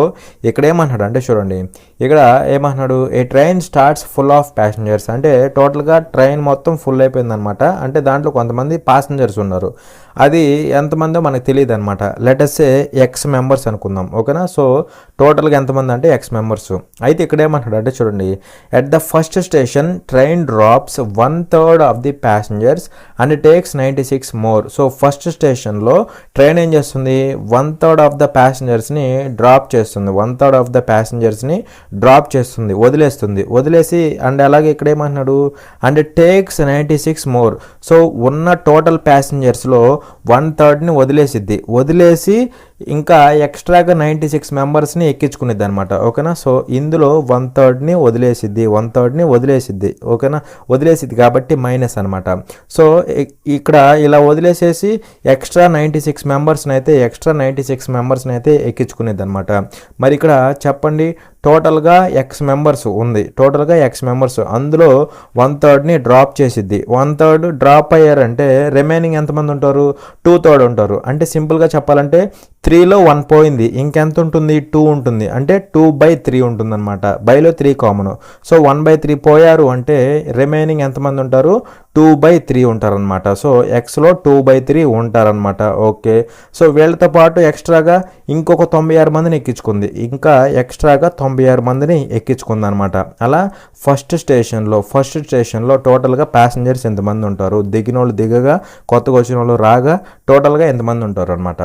ఇక్కడ ఏమంటున్నాడు అంటే చూడండి, ఇక్కడ ఏమంటున్నాడు, a train starts full of passengers అంటే టోటల్గా ట్రైన్ మొత్తం ఫుల్ అయిపోయింది అనమాట. అంటే దాంట్లో కొంతమంది ప్యాసింజర్స్ ఉన్నారు, అది ఎంతమందో మనకు తెలియదు అనమాట. లెటస్ ఎక్స్ మెంబర్స్ అనుకుందాం, ఓకేనా. సో టోటల్గా ఎంతమంది అంటే ఎక్స్ మెంబర్స్. అయితే ఇక్కడ ఏమంటాడు అంటే చూడండి, at the first station train drops 1/3 of the passengers and takes 96 more. So first స్టేషన్లో ట్రైన్ ఏం చేస్తుంది, 1/3 ఆఫ్ ద ప్యాసింజర్స్ని డ్రాప్ చేస్తుంది, 1/3 ఆఫ్ ద ప్యాసింజర్స్ని డ్రాప్ చేస్తుంది, వదిలేసి అండ్ అలాగే ఇక్కడ ఏమంటున్నాడు, అండ్ టేక్స్ 96 more. సో ఉన్న టోటల్ ప్యాసింజర్స్లో 1/3ని వదిలేసి ఇంకా ఎక్స్ట్రాగా 96 మెంబర్స్ని ఎక్కించుకునేది అనమాట, ఓకేనా. సో ఇందులో 1/3ని వదిలేసిద్ది, ఓకేనా. వదిలేసిద్ది కాబట్టి మైనస్ అనమాట. సో ఇక్కడ ఇలా వదిలేసేసి ఎక్స్ట్రా 96 మెంబర్స్ని అయితే ఎక్కించుకునేది అనమాట. మరి ఇక్కడ చెప్పండి, టోటల్గా ఎక్స్ మెంబర్స్ ఉంది, అందులో 1/3ని డ్రాప్ చేసిద్ది. 1/3 డ్రాప్ అయ్యారంటే రిమైనింగ్ ఎంతమంది ఉంటారు, 2/3 ఉంటారు. అంటే సింపుల్గా చెప్పాలంటే 3లో 1 పోయింది, ఇంకెంత ఉంటుంది, 2 ఉంటుంది. అంటే 2/3 ఉంటుంది అనమాట, బైలో 3 కామన్. సో 1/3 పోయారు అంటే రిమైనింగ్ ఎంతమంది ఉంటారు, 2/3 ఉంటారనమాట. సో ఎక్స్లో 2/3 ఉంటారనమాట, ఓకే. సో వీళ్ళతో పాటు ఎక్స్ట్రాగా ఇంకొక 96 మందిని ఎక్కించుకుంది, అనమాట. అలా ఫస్ట్ స్టేషన్లో టోటల్గా ప్యాసింజర్స్ ఎంతమంది ఉంటారు, దిగిన వాళ్ళు దిగగా కొత్తగా వచ్చిన వాళ్ళు రాగా టోటల్గా ఎంతమంది ఉంటారు అనమాట.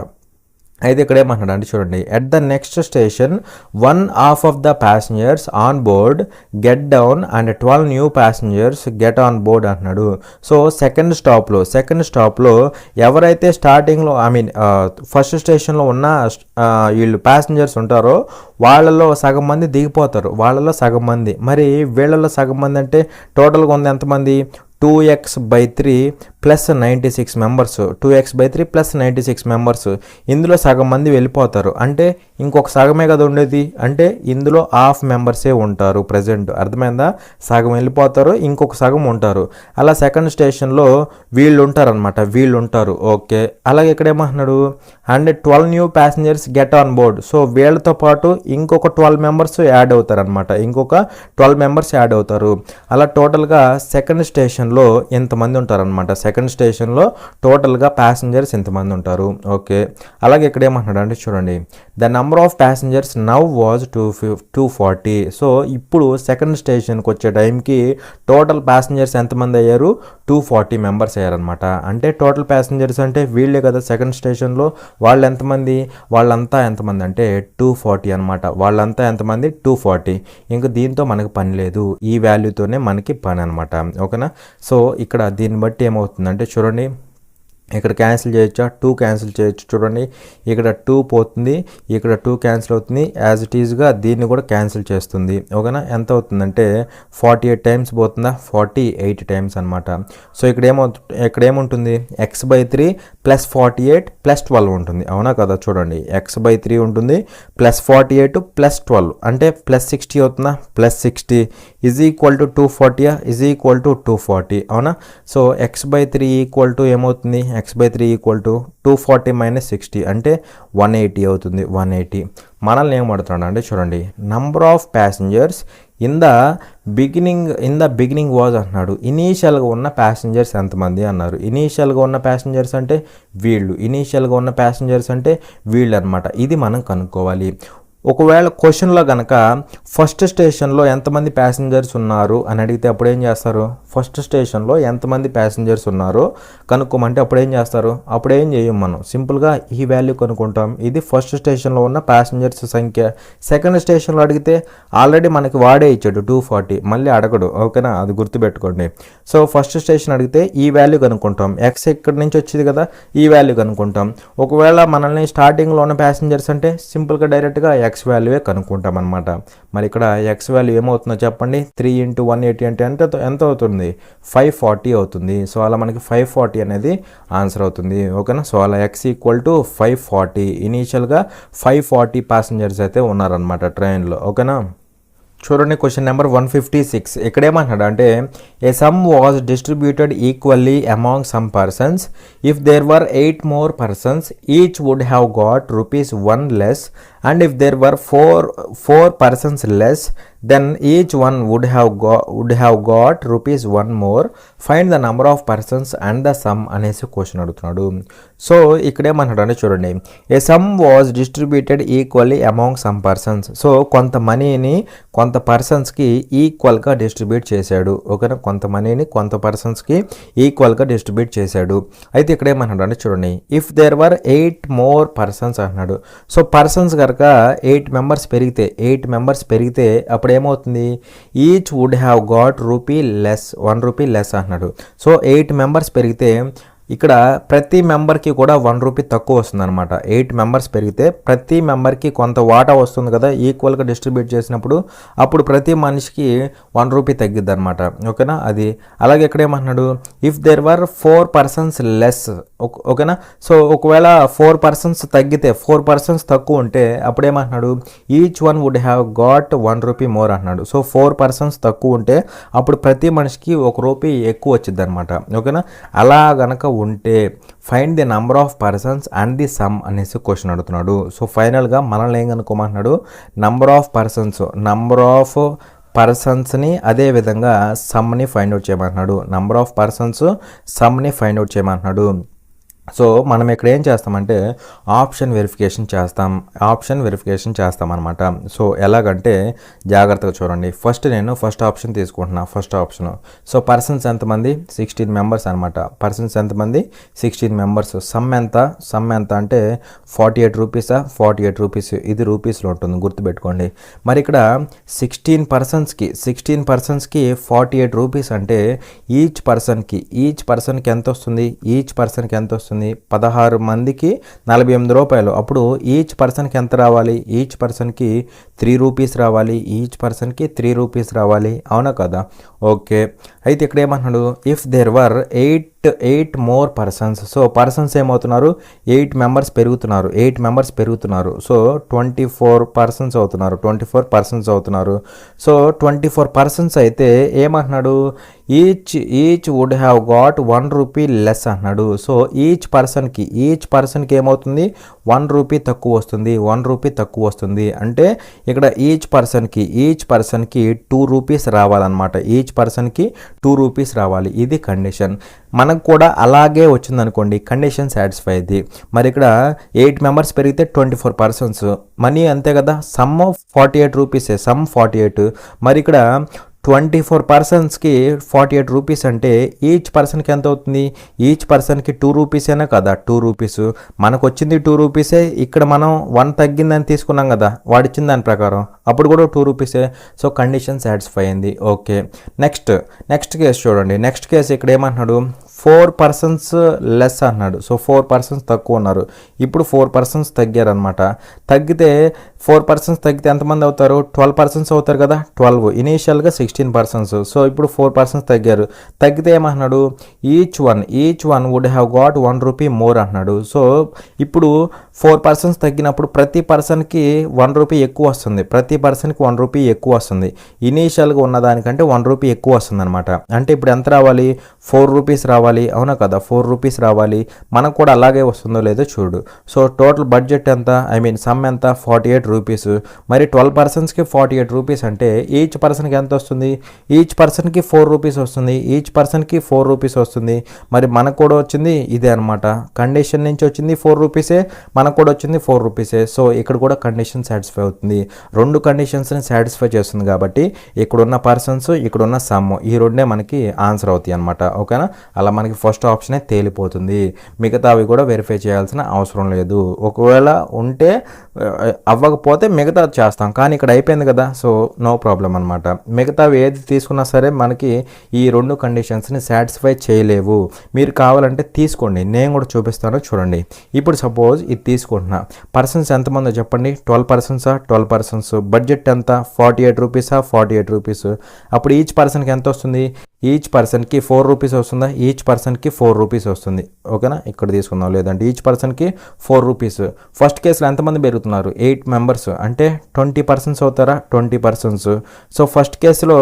అయితే ఇక్కడ ఏమంటున్నాడు అంటే చూడండి, at the next station 1/2 of the passengers on board get down and 12 new passengers get on board అంటున్నాడు. సో సెకండ్ స్టాప్లో ఎవరైతే స్టార్టింగ్లో ఫస్ట్ స్టేషన్లో ఉన్న వీళ్ళు ప్యాసింజర్స్ ఉంటారో వాళ్ళలో సగం మంది దిగిపోతారు, మరి వీళ్ళలో సగం మంది అంటే టోటల్గా ఉంది ఎంతమంది, 2x/3 plus 96 members, 2x/3 plus 96 members. ఇందులో సగం మంది వెళ్ళిపోతారు, అంటే ఇంకొక సగమే కదా ఉండేది, అంటే ఇందులో హాఫ్ మెంబర్సే ఉంటారు ప్రజెంట్, అర్థమైందా. సగం వెళ్ళిపోతారు, ఇంకొక సగం ఉంటారు. అలా సెకండ్ స్టేషన్లో వీళ్ళు ఉంటారు, ఓకే. అలాగే ఇక్కడ ఏమంటున్నాడు, and 12 new passengers get on board. So వీళ్ళతో పాటు ఇంకొక 12 మెంబర్స్ యాడ్ అవుతారు అనమాట, అలా టోటల్గా సెకండ్ స్టేషన్లో ఎంతమంది ఉంటారనమాట, సెకండ్ స్టేషన్లో టోటల్గా ప్యాసింజర్స్ ఎంతమంది ఉంటారు, ఓకే. అలాగే ఇక్కడ ఏమంటున్నాడు అంటే చూడండి, the number of passengers now was 240. So ఇప్పుడు సెకండ్ స్టేషన్కి వచ్చే టైంకి టోటల్ ప్యాసింజర్స్ ఎంతమంది అయ్యారు, 240 మెంబర్స్ అయ్యారనమాట. అంటే టోటల్ ప్యాసింజర్స్ అంటే వీళ్ళే కదా సెకండ్ స్టేషన్లో, వాళ్ళు ఎంతమంది, వాళ్ళంతా ఎంతమంది అంటే 240 అనమాట. వాళ్ళంతా ఎంతమంది 240. ఇంకా దీంతో మనకు పని లేదు, ఈ వాల్యూతోనే మనకి పని అనమాట. ఓకేనా. సో ఇక్కడ దీన్ని బట్టి ఏమవుతుందంటే చూడండి, ఇక్కడ క్యాన్సిల్ చేయొచ్చా, 2 క్యాన్సిల్ చేయొచ్చు. చూడండి ఇక్కడ 2 పోతుంది, ఇక్కడ 2 క్యాన్సిల్ అవుతుంది, యాజ్ ఇట్ ఈజ్గా దీన్ని కూడా క్యాన్సిల్ చేస్తుంది. ఓకేనా. ఎంత అవుతుందంటే 48 టైమ్స్ పోతుందా, 48 టైమ్స్ అనమాట. సో ఇక్కడ ఏముంటుంది, x/3 + 48 + 12 ఉంటుంది. అవునా కదా. చూడండి x/3 ఉంటుంది +48 + 12 అంటే +60 అవుతుందా, +60 = 240 = 240. అవునా. సో x/3 ఏమవుతుంది, x/3 = 240 - 60 అంటే 180 అవుతుంది. 180. మనల్ని ఏం అడుగుతున్నాడు అంటే చూడండి, number of passengers in the beginning was అంటున్నాడు. ఇనీషియల్గా ఉన్న ప్యాసింజర్స్ ఎంతమంది అన్నారు. ఇనీషియల్గా ఉన్న ప్యాసింజర్స్ అంటే వీళ్ళు అనమాట. ఇది మనం కనుక్కోవాలి. ఒకవేళ క్వశ్చన్లో కనుక ఫస్ట్ స్టేషన్లో ఎంతమంది ప్యాసింజర్స్ ఉన్నారు అని అడిగితే అప్పుడు ఏం చేస్తారు, ఫస్ట్ స్టేషన్లో ఎంతమంది ప్యాసింజర్స్ ఉన్నారో కనుక్కోమంటే అప్పుడు ఏం చేస్తారు, అప్పుడు ఏం చేయం, మనం సింపుల్గా ఈ వాల్యూ కనుక్కుంటాం. ఇది ఫస్ట్ స్టేషన్లో ఉన్న ప్యాసింజర్స్ సంఖ్య. సెకండ్ స్టేషన్లో అడిగితే ఆల్రెడీ మనకి వాడే ఇచ్చాడు 240, మళ్ళీ అడగడు. ఓకేనా, అది గుర్తుపెట్టుకోండి. సో ఫస్ట్ స్టేషన్ అడిగితే ఈ వాల్యూ కనుక్కుంటాం, ఎక్స్ ఇక్కడి నుంచి వచ్చింది కదా, ఈ వాల్యూ కనుక్కుంటాం. ఒకవేళ మనల్ని స్టార్టింగ్లో ఉన్న ప్యాసింజర్స్ అంటే సింపుల్గా డైరెక్ట్గా ఎక్స్ వాల్యూవే కనుక్కుంటాం అనమాట. మరి ఇక్కడ ఎక్స్ వాల్యూ ఏమవుతుందో చెప్పండి, 3 × 180 అంటే ఎంత అవుతుంది, 540 అవుతుంది. సో అలా మనకి 540 అనేది ఆన్సర్ అవుతుంది. ఓకేనా. సో అలా x = 540. ఇనీషియల్గా 540 ప్యాసింజర్స్ అయితే ఉన్నారనమాట ట్రైన్లో. ఓకేనా. చూడండి క్వశ్చన్ నెంబర్ 156. ఇక్కడ ఏమంటున్నాడు అంటే a sum was distributed equally among some persons. If there were 8 more persons, each would have got ₹1 less, and if there were four persons less, then each one would have got ₹1 more. Find the number of persons and the sum అనేసి question అడుగుతున్నాడు. So ఇక్కడ ఏమంటాడు అంటే చూడండి, a sum was distributed equally among some persons. So కొంత మనీని కొంత పర్సన్స్కి ఈక్వల్గా డిస్ట్రిబ్యూట్ చేశాడు. ఓకేనా, కొంత మనీని కొంత పర్సన్స్కి ఈక్వల్గా డిస్ట్రిబ్యూట్ చేశాడు. అయితే ఇక్కడ ఏమంటాడు అంటే చూడండి, if there were 8 more persons అన్నాడు. సో పర్సన్స్ కనుక 8 మెంబర్స్ పెరిగితే అప్పుడు ఏమవుతుంది, each would have got ₹1 less అన్నాడు. సో 8 మెంబర్స్ పెరిగితే ఇక్కడ ప్రతి మెంబర్కి కూడా ₹1 తక్కువ వస్తుంది అనమాట. 8 మెంబర్స్ పెరిగితే ప్రతి మెంబర్కి కొంత వాటా వస్తుంది కదా, ఈక్వల్గా డిస్ట్రిబ్యూట్ చేసినప్పుడు అప్పుడు ప్రతి మనిషికి ₹1 తగ్గిద్ది అనమాట. ఓకేనా. అది అలాగే ఇక్కడ ఏమంటున్నాడు, if there were 4 persons less. ఓకేనా. సో ఒకవేళ 4 persons తగ్గితే 4 persons తక్కువ ఉంటే అప్పుడు ఏమంటున్నాడు, each one would have got ₹1 more అన్నాడు. సో 4 persons తక్కువ ఉంటే అప్పుడు ప్రతి మనిషికి ₹1 ఎక్కువ వచ్చింది అనమాట. ఓకేనా. అలా గనక ఉంటే find the number of persons and the sum అనేసి క్వశ్చన్ అడుగుతున్నాడు. సో ఫైనల్గా మనల్ని ఏం కనుక్కోమంటున్నాడు, నంబర్ ఆఫ్ పర్సన్స్ని అదేవిధంగా సమ్ని ఫైండ్ అవుట్ చేయమంటున్నాడు. నంబర్ ఆఫ్ పర్సన్స్ సమ్ని ఫైండ్ అవుట్ చేయమంటున్నాడు. సో మనం ఇక్కడ ఏం చేస్తామంటే ఆప్షన్ వెరిఫికేషన్ చేస్తాం అనమాట. సో ఎలాగంటే జాగ్రత్తగా చూడండి. నేను ఫస్ట్ ఆప్షన్ తీసుకుంటున్నా. First option. సో పర్సన్స్ ఎంతమంది, 16 మెంబర్స్ అనమాట. పర్సన్స్ ఎంతమంది, 16 మెంబర్స్. సమ్ ఎంత అంటే ₹48. ₹48 ఇది రూపీస్లో ఉంటుంది, గుర్తుపెట్టుకోండి. మరి ఇక్కడ 16 పర్సన్స్కి ₹48 అంటే ఈచ్ పర్సన్కి ఎంత వస్తుంది, 16 మందికి ₹48. అప్పుడు ఈచ్ పర్సన్కి ఎంత రావాలి, ఈచ్ పర్సన్కి ₹3 రావాలి, అవునా కదా. ఓకే. అయితే ఇక్కడ ఏమంటున్నాడు, if there were 8 more persons. So persons ఏమవుతున్నారు, 8 మెంబర్స్ పెరుగుతున్నారు. సో 24 persons అవుతున్నారు. సో 24 persons అయితే ఏమంటున్నాడు, each would have got ₹1 less అన్నాడు. సో ఈచ్ పర్సన్కి ఏమవుతుంది, ₹1 తక్కువ వస్తుంది. అంటే ఇక్కడ ఈచ్ పర్సన్కి ₹2 రావాలన్నమాట. ఈచ్ పర్సన్కి ₹2 రావాలి. ఇది కండిషన్. మనకు కూడా అలాగే వచ్చిందనుకోండి, కండిషన్ సాటిస్ఫై అయింది. మరి ఇక్కడ 8 మెంబర్స్ పెరిగితే 24 persons మనీ అంతే కదా, సమ్ ₹48. మరి ఇక్కడ 24 పర్సన్స్కి 48 రూపీస్ అంటే ఈచ్ పర్సన్కి ఎంత అవుతుంది? ఈచ్ పర్సన్కి 2 రూపీసేనా కదా, 2 రూపీస్. మనకు వచ్చింది 2 రూపీసే, ఇక్కడ మనం 1 తగ్గిందని తీసుకున్నాం కదా వాడిచ్చిన దాని ప్రకారం, అప్పుడు కూడా 2 రూపీసే. సో కండిషన్ సాటిస్ఫై అయింది. ఓకే, నెక్స్ట్ కేసు చూడండి. నెక్స్ట్ కేసు ఇక్కడ ఏమంటున్నాడు? 4 పర్సన్స్ లెస్ అన్నాడు. సో 4 పర్సన్స్ తక్కువ ఉన్నారు. ఇప్పుడు 4 పర్సన్స్ తగ్గారనమాట. తగ్గితే 4 పర్సన్స్ తగ్గితే ఎంతమంది అవుతారు? 12 పర్సన్స్ అవుతారు కదా. 12 ఇనీషియల్గా 16 పర్సన్స్. సో ఇప్పుడు 4 పర్సన్స్ తగ్గారు. తగ్గితే ఏమంటున్నాడు? Each one would have got 1 rupee more అంటున్నాడు. సో ఇప్పుడు 4 పర్సన్స్ తగ్గినప్పుడు ప్రతి పర్సన్కి 1 రూపీ ఎక్కువ వస్తుంది. ప్రతి పర్సన్కి 1 రూపీ ఎక్కువ వస్తుంది. ఇనీషియల్గా ఉన్నదానికంటే 1 రూపీ ఎక్కువ వస్తుంది అనమాట. అంటే ఇప్పుడు ఎంత రావాలి? 4 రూపీస్ రావాలి, అవునా కదా? 4 రూపీస్ రావాలి. మనకు కూడా అలాగే వస్తుందో లేదో చూడు. సో టోటల్ బడ్జెట్ ఎంత, సమ్ ఎంత? 48 రూపీస్. మరి 12 పర్సన్స్కి 48 రూపీస్ అంటే ఈచ్ పర్సన్కి ఎంత వస్తుంది? ఈచ్ పర్సన్కి 4 రూపీస్ వస్తుంది. ఈచ్ పర్సన్కి 4 రూపీస్ వస్తుంది. మరి మనకు కూడా వచ్చింది ఇదే అనమాట. కండిషన్ నుంచి వచ్చింది 4 రూపీసే, మనకు కూడా వచ్చింది 4 రూపీసే. సో ఇక్కడ కూడా కండిషన్ సాటిస్ఫై అవుతుంది. 2 కండిషన్స్ని సాటిస్ఫై చేస్తుంది కాబట్టి ఇక్కడున్న పర్సన్స్, ఇక్కడున్న సమ్, ఈ రెండే మనకి ఆన్సర్ అవుతాయి అనమాట. ఓకేనా? అలా మనకి ఫస్ట్ ఆప్షనే తేలిపోతుంది. మిగతా అవి కూడా వెరిఫై చేయాల్సిన అవసరం లేదు. ఒకవేళ ఉంటే అవ్వకపోతే మిగతా చేస్తాం, కానీ ఇక్కడ అయిపోయింది కదా. సో నో ప్రాబ్లం అనమాట. మిగతావి ఏది తీసుకున్నా సరే మనకి ఈ 2 కండిషన్స్ని సాటిస్ఫై చేయలేవు. మీరు కావాలంటే తీసుకోండి, నేను కూడా చూపిస్తాను చూడండి. ఇప్పుడు సపోజ్ ఇది తీసుకుంటున్నా. పర్సన్స్ ఎంతమందో చెప్పండి? 12 పర్సన్సా? 12 పర్సన్స్. బడ్జెట్ ఎంత? 48 రూపీసా? 48 రూపీస్. అప్పుడు ఈచ్ పర్సన్కి ఎంత వస్తుంది? ఈచ్ పర్సన్కి 4 రూపీస్ వస్తుందా? ఈచ్ పర్సన్కి 4 రూపీస్ వస్తుంది. ఓకేనా? ఇక్కడ తీసుకుందాం. లేదంటే ఈచ్ పర్సన్కి 4 రూపీస్. ఫస్ట్ కేసులో ఎంతమంది పెరుగుతున్నారు? 8 మెంబర్స్. అంటే 20 పర్సన్స్ అవుతారా? 20 పర్సన్స్. సో ఫస్ట్ కేసులో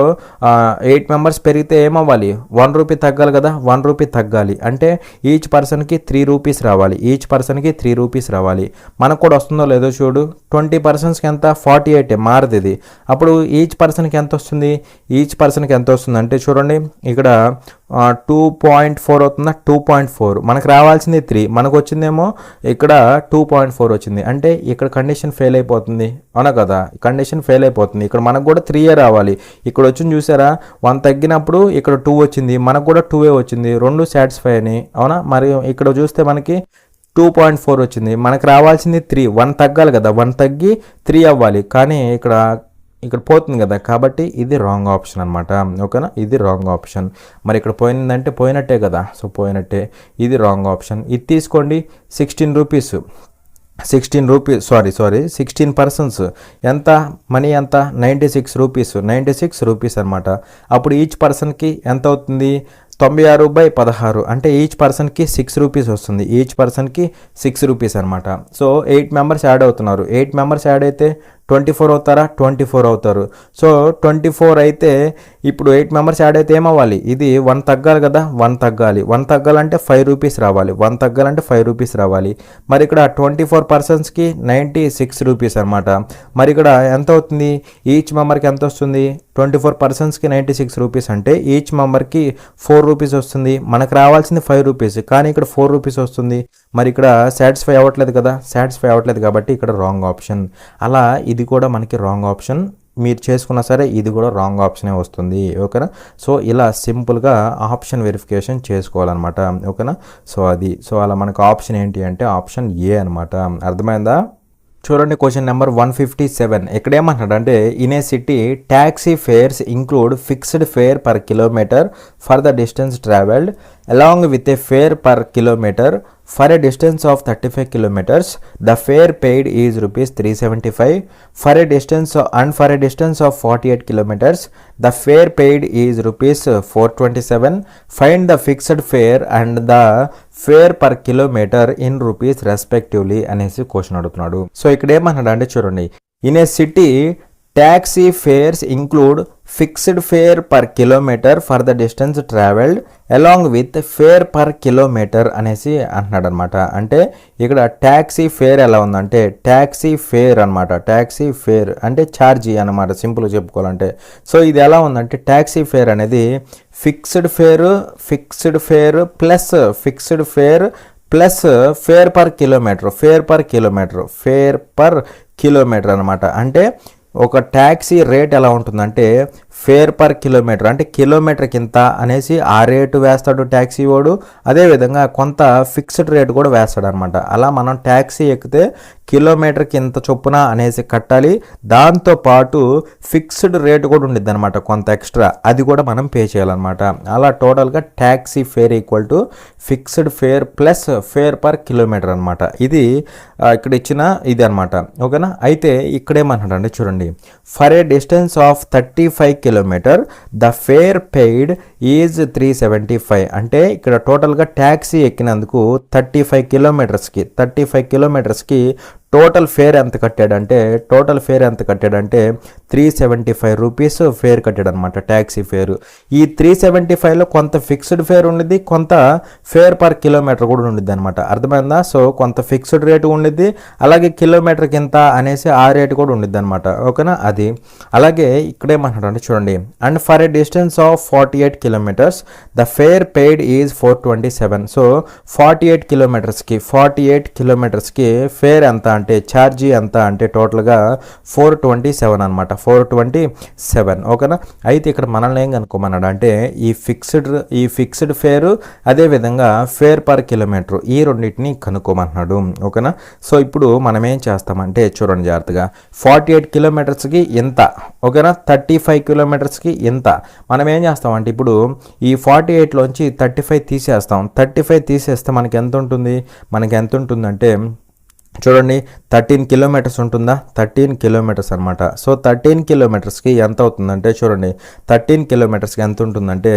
8 మెంబర్స్ పెరిగితే ఏమవ్వాలి? 1 రూపీ తగ్గాలి కదా. 1 రూపీ తగ్గాలి అంటే ఈచ్ పర్సన్కి 3 రూపీస్ రావాలి. ఈచ్ పర్సన్కి 3 రూపీస్ రావాలి. మనకు కూడా వస్తుందో లేదో చూడు. 20 పర్సన్స్కి ఎంత? 48 మారదు ఇది. అప్పుడు ఈచ్ పర్సన్కి ఎంత వస్తుంది? ఈచ్ పర్సన్కి ఎంత వస్తుంది అంటే చూడండి, ఇక్కడ 2.4 అవుతుందా? 2.4. మనకు రావాల్సింది 3, మనకు వచ్చిందేమో ఇక్కడ 2.4 వచ్చింది. అంటే ఇక్కడ కండిషన్ ఫెయిల్ అయిపోతుంది, అవునా కదా? కండిషన్ ఫెయిల్ అయిపోతుంది. ఇక్కడ మనకు కూడా 3 రావాలి. ఇక్కడ వచ్చింది చూసారా? 1 తగ్గినప్పుడు ఇక్కడ 2 వచ్చింది, మనకు కూడా 2 వచ్చింది. 2 సాటిస్ఫై అని, అవునా? మరి ఇక్కడ చూస్తే మనకి 2.4 వచ్చింది. మనకు రావాల్సింది 3. 1 తగ్గాలి కదా, 1 తగ్గి 3 అవ్వాలి. కానీ ఇక్కడ పోతుంది కదా, కాబట్టి ఇది రాంగ్ ఆప్షన్ అనమాట. ఓకేనా? ఇది రాంగ్ ఆప్షన్. మరి ఇక్కడ పోయిందంటే పోయినట్టే కదా. సో పోయినట్టే, ఇది రాంగ్ ఆప్షన్. ఇది తీసుకోండి. 16 రూపీస్. 16 పర్సన్స్ ఎంత? మనీ ఎంత? 96 రూపీస్. 96 రూపీస్ అనమాట. అప్పుడు ఈచ్ పర్సన్కి ఎంత అవుతుంది? 96/16. అంటే ఈచ్ పర్సన్కి 6 రూపీస్ వస్తుంది. ఈచ్ పర్సన్కి 6 రూపీస్ అనమాట. సో 8 మెంబర్స్ యాడ్ అవుతున్నారు. 8 మెంబర్స్ యాడ్ అయితే 24 అవుతారా? 24 అవుతారు. సో 24 అయితే ఇప్పుడు 8 మెంబర్స్ యాడ్ అయితే ఏమవ్వాలి? ఇది 1 తగ్గాలి కదా. 1 తగ్గాలి. 1 తగ్గాలంటే 5 రూపీస్ రావాలి. 1 తగ్గాలంటే 5 రూపీస్ రావాలి. మరి ఇక్కడ 24 పర్సన్స్కి 96 రూపీస్ అనమాట. మరి ఇక్కడ ఎంత అవుతుంది? ఈచ్ మెంబర్కి ఎంత వస్తుంది? 24 పర్సన్స్కి 96 రూపీస్ అంటే ఈచ్ మెంబర్కి 4 రూపీస్ వస్తుంది. మనకు రావాల్సింది 5 రూపీస్, కానీ ఇక్కడ 4 రూపీస్ వస్తుంది. మరి ఇక్కడ సాటిస్ఫై అవ్వట్లేదు కదా. సాటిస్ఫై అవ్వట్లేదు కాబట్టి ఇక్కడ రాంగ్ ఆప్షన్. అలా ఇది కూడా మనకి రాంగ్ ఆప్షన్. మీరు చేసుకున్నా సరే ఇది కూడా రాంగ్ ఆప్షనే వస్తుంది. ఓకేనా? సో ఇలా సింపుల్గా ఆప్షన్ వెరిఫికేషన్ చేసుకోవాలన్నమాట. ఓకేనా? సో అలా మనకు ఆప్షన్ ఏంటి అంటే ఆప్షన్ ఏ అనమాట. అర్థమైందా? చూడండి క్వశ్చన్ నెంబర్ 157. ఇక్కడ ఏమంటున్నాడు అంటే in a city taxi fares include fixed fare per kilometre for the distance travelled along with a fare per kilometre for a distance of 35 kilometers. The fare paid is rupees 375 for a distance of 48 kilometers. The fare paid is rupees 427. Find the fixed fare and the fare per kilometer in rupees respectively అనేసి question అడుగుతున్నాడు. So ఇక్కడ ఏమన్నాడు అంటే చూడండి, in a city taxi fares include fixed fare per kilometer for the distance traveled along with fare per kilometer అనేసి అంటున్నాడు అనమాట. అంటే ఇక్కడ ట్యాక్సీ ఫేర్ ఎలా ఉందంటే ట్యాక్సీ ఫేర్ అనమాట. ట్యాక్సీ ఫేర్ అంటే ఛార్జీ అనమాట, సింపుల్గా చెప్పుకోవాలంటే. సో ఇది ఎలా ఉందంటే ట్యాక్సీ ఫేర్ అనేది fixed fare plus fare per kilometre అనమాట. అంటే ఒక ట్యాక్సీ రేట్ ఎలా ఉంటుందంటే ఫేర్ పర్ కిలోమీటర్, అంటే కిలోమీటర్కి ఇంత అనేసి ఆ రేటు వేస్తాడు ట్యాక్సీ వాడు. అదేవిధంగా కొంత ఫిక్స్డ్ రేట్ కూడా వేస్తాడు అనమాట. అలా మనం ట్యాక్సీ ఎక్కితే కిలోమీటర్కి ఇంత చొప్పున అనేసి కట్టాలి. దాంతోపాటు ఫిక్స్డ్ రేట్ కూడా ఉండిద్ది అనమాట, కొంత ఎక్స్ట్రా, అది కూడా మనం పే చేయాలన్నమాట. అలా టోటల్గా taxi fare equal to fixed fare plus fare per kilometre అనమాట. ఇది ఇక్కడ ఇచ్చిన ఇది అనమాట. ఓకేనా. అయితే ఇక్కడేమంటాడంటే చూడండి, for a distance of 35 kilometre the fare paid is 375. అంటే ఇక్కడ టోటల్గా ట్యాక్సీ ఎక్కినందుకు 35 కిలోమీటర్స్కి టోటల్ ఫేర్ ఎంత కట్టాడంటే 375 రూపీస్ ఫేర్ కట్టాడు అనమాట, ట్యాక్సీ ఫేరు. ఈ 375లో కొంత ఫిక్స్డ్ ఫేర్ ఉండిద్ది, కొంత ఫేర్ పర్ కిలోమీటర్ కూడా ఉండిద్ది అనమాట. అర్థమైందా? సో కొంత ఫిక్స్డ్ రేటు ఉండిద్ది, అలాగే కిలోమీటర్కి ఎంత అనేసి ఆ రేటు కూడా ఉండిద్ది అనమాట. ఓకేనా. అది అలాగే ఇక్కడేమంటాడు అంటే చూడండి, and for a distance of 48 kilometres the fare paid is 427. So 48 కిలోమీటర్స్కి ఫేర్ ఎంత అంటే ఛార్జీ ఎంత అంటే టోటల్గా 427 అనమాట, 427. ఓకేనా. అయితే ఇక్కడ మనల్ని ఏం కనుక్కోమన్నాడు అంటే ఈ ఫిక్స్డ్ ఫేరు అదేవిధంగా ఫేర్ పర్ కిలోమీటర్ ఈ రెండింటిని కనుక్కోమంటున్నాడు. ఓకేనా. సో ఇప్పుడు మనం ఏం చేస్తామంటే చూడండి జాగ్రత్తగా, 48 కిలోమీటర్స్కి ఇంత, ఓకేనా, 35 కిలోమీటర్స్కి ఇంత. మనం ఏం చేస్తామంటే ఇప్పుడు ఈ 48లోంచి 35 తీసేస్తాం. 35 తీసేస్తే మనకి ఎంత ఉంటుందంటే చూడండి 13 కిలోమీటర్స్ ఉంటుందా, 13 కిలోమీటర్స్ అనమాట. సో 13 కిలోమీటర్స్కి ఎంత అవుతుందంటే చూడండి, 13 కిలోమీటర్స్కి ఎంత ఉంటుందంటే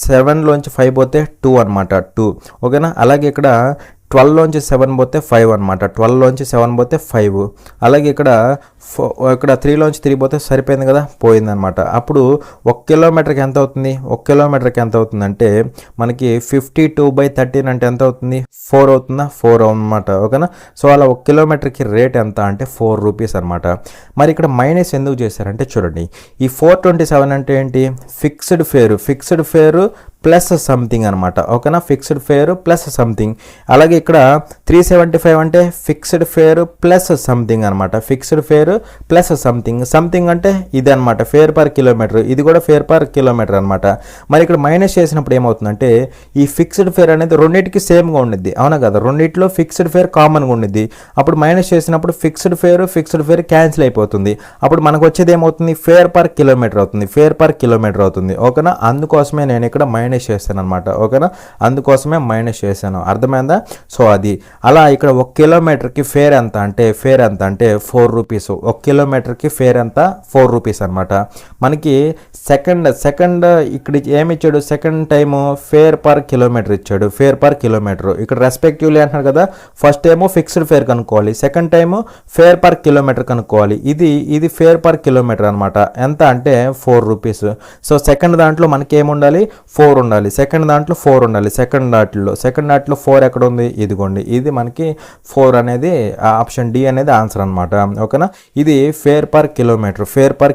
7లోంచి 5 పోతే 2 అనమాట, 2. ఓకేనా. అలాగే ఇక్కడ 12లోంచి 7 పోతే 5 అనమాట, 12లోంచి 7 పోతే 5. అలాగే ఇక్కడ 3లోంచి 3 పోతే సరిపోయింది కదా, పోయిందనమాట. అప్పుడు 1 కిలోమీటర్కి ఎంత అవుతుంది, 1 కిలోమీటర్కి ఎంత అవుతుందంటే మనకి 52/13 అంటే ఎంత అవుతుంది, 4 అవుతుందా, 4 అనమాట. ఓకేనా. సో అలా 1 కిలోమీటర్కి రేట్ ఎంత అంటే 4 రూపీస్ అనమాట. మరి ఇక్కడ మైనస్ ఎందుకు చేశారంటే చూడండి, ఈ 427 అంటే ఏంటి, ఫిక్స్డ్ ఫేరు ప్లస్ సంథింగ్ అనమాట. ఓకేనా. Fixed fare plus something. అలాగే ఇక్కడ 375 అంటే ఫిక్స్డ్ ఫేర్ ప్లస్ సంథింగ్ అనమాట, ఫిక్స్డ్ ఫేర్ ప్లస్ సంథింగ్ అంటే ఇది అనమాట, ఫేర్ పర్ కిలోమీటర్, ఇది కూడా ఫేర్ పర్ కిలోమీటర్ అనమాట. మరి ఇక్కడ మైనస్ చేసినప్పుడు ఏమవుతుందంటే ఈ ఫిక్స్డ్ ఫేర్ అనేది రెండింటికి సేమ్గా ఉండిద్ది, అవునా కదా, రెండింటిలో ఫిక్స్డ్ ఫేర్ కామన్గా ఉండిద్ది. అప్పుడు మైనస్ చేసినప్పుడు ఫిక్స్డ్ ఫేర్ క్యాన్సిల్ అయిపోతుంది. అప్పుడు మనకు వచ్చేది ఏమవుతుంది, ఫేర్ పర్ కిలోమీటర్ అవుతుంది. ఓకేనా. అందుకోసమే నేను ఇక్కడ మైనస్ చేశాను అనమాట. ఓకేనా. అందుకోసమే మైనస్ చేశాను, అర్థమైందా. సో అది అలా ఇక్కడ 1 కిలోమీటర్కి ఫేర్ ఎంత అంటే 4 రూపీస్. 1 కిలోమీటర్కి ఫేర్ ఎంత 4 రూపీస్ అనమాట. మనకి సెకండ్ ఇక్కడ ఏమి ఇచ్చాడు, second time fare per kilometre ఇచ్చాడు, ఫేర్ పర్ కిలోమీటర్. ఇక్కడ రెస్పెక్టివ్లీ అంటున్నారు కదా, ఫస్ట్ టైము ఫిక్స్డ్ ఫేర్ కనుక్కోవాలి, second time fare per kilometre కనుక్కోవాలి. ఇది ఫేర్ పర్ కిలోమీటర్ అనమాట. ఎంత అంటే 4 రూపీస్. సో సెకండ్ దాంట్లో మనకి ఏముండాలి, 4 ఉండాలి, సెకండ్ దాంట్లో 4 ఉండాలి. సెకండ్ దాంట్లో 4 ఎక్కడ ఉంది, ఇదిగోండి, ఇది మనకి 4 అనేది ఆప్షన్ డి అనేది ఆన్సర్ అనమాట. ఓకేనా. ఇది ఫేర్ పర్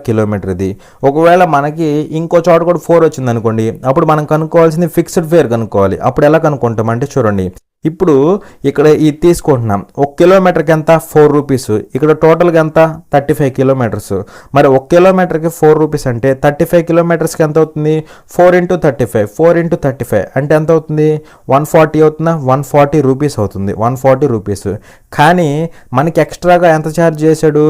కిలోమీటర్ ఇది. ఒకవేళ మనకి ఇంకో చోట కూడా 4 వచ్చింది అనుకోండి, అప్పుడు మనం కనుక్కోవాల్సింది ఫిక్స్డ్ ఫేర్ కనుక్కోవాలి. అప్పుడు ఎలా కనుక్కుంటాం అంటే చూడండి, ఇప్పుడు ఇక్కడ ఇది తీసుకుంటున్నాం, 1 కిలోమీటర్కి ఎంత 4 రూపీస్, ఇక్కడ టోటల్గా ఎంత 35 కిలోమీటర్స్. మరి 1 కిలోమీటర్కి 4 రూపీస్ అంటే 35 కిలోమీటర్స్కి ఎంత అవుతుంది, 4 × 35 అంటే ఎంత అవుతుంది, 140 అవుతుందా, 140 రూపీస్ అవుతుంది, 140 రూపీస్. కానీ మనకి ఎక్స్ట్రాగా ఎంత ఛార్జ్ చేశాడు,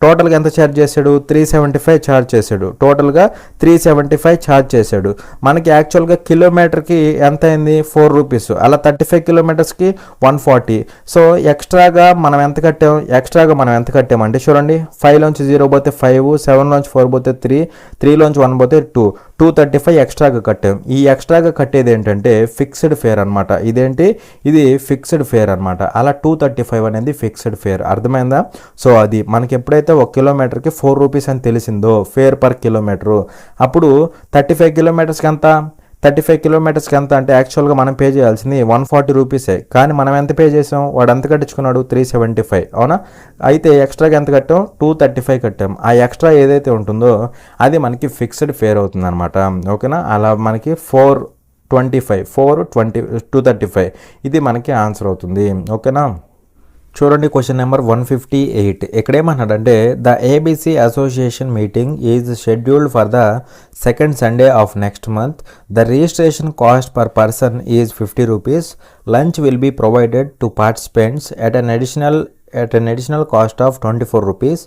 టోటల్గా ఎంత ఛార్జ్ చేశాడు, 375 ఛార్జ్ చేశాడు, టోటల్గా 375 ఛార్జ్ చేశాడు. మనకి యాక్చువల్గా కిలోమీటర్కి ఎంత అయింది, 4 రూపీస్. అలా 35 కిలోమీటర్స్కి 140. సో ఎక్స్ట్రాగా మనం ఎంత కట్టామంటే చూడండి, 5లోంచి 0 పోతే 5, 7లోంచి 4 పోతే 3, 3లోంచి 1 పోతే 2, 235 ఎక్స్ట్రాగా కట్టాం. ఈ ఎక్స్ట్రాగా కట్టేది ఏంటంటే ఫిక్స్డ్ ఫేర్ అనమాట. ఇది ఫిక్స్డ్ ఫేర్ అనమాట. అలా 235 అనేది ఫిక్స్డ్ ఫేర్, అర్థమైందా. సో అది మనకి ఎప్పుడైతే 1 కిలోమీటర్కి 4 రూపీస్ అని తెలిసిందో ఫేర్ పర్ కిలోమీటరు, అప్పుడు 35 కిలోమీటర్స్కి ఎంత, 35 కిలోమీటర్స్కి ఎంత అంటే యాక్చువల్గా మనం పే చేయాల్సింది 140 రూపీసే. కానీ మనం ఎంత పే చేసాం, వాడు ఎంత కట్టించుకున్నాడు, 375, అవునా. అయితే ఎక్స్ట్రాగా ఎంత కట్టాం, 235 కట్టాం. ఆ ఎక్స్ట్రా ఏదైతే ఉంటుందో అది మనకి ఫిక్స్డ్ ఫేర్ అవుతుంది అనమాట. ఓకేనా. అలా మనకి 235 ఇది మనకి ఆన్సర్ అవుతుంది. ఓకేనా. చూడండి క్వశ్చన్ నెంబర్ 158. ఇక్కడ ఏమన్నాడంటే the ABC association meeting is scheduled for the second Sunday of next month. The registration cost per person is 50 rupees. Lunch will be provided to participants at an additional cost of 24 rupees.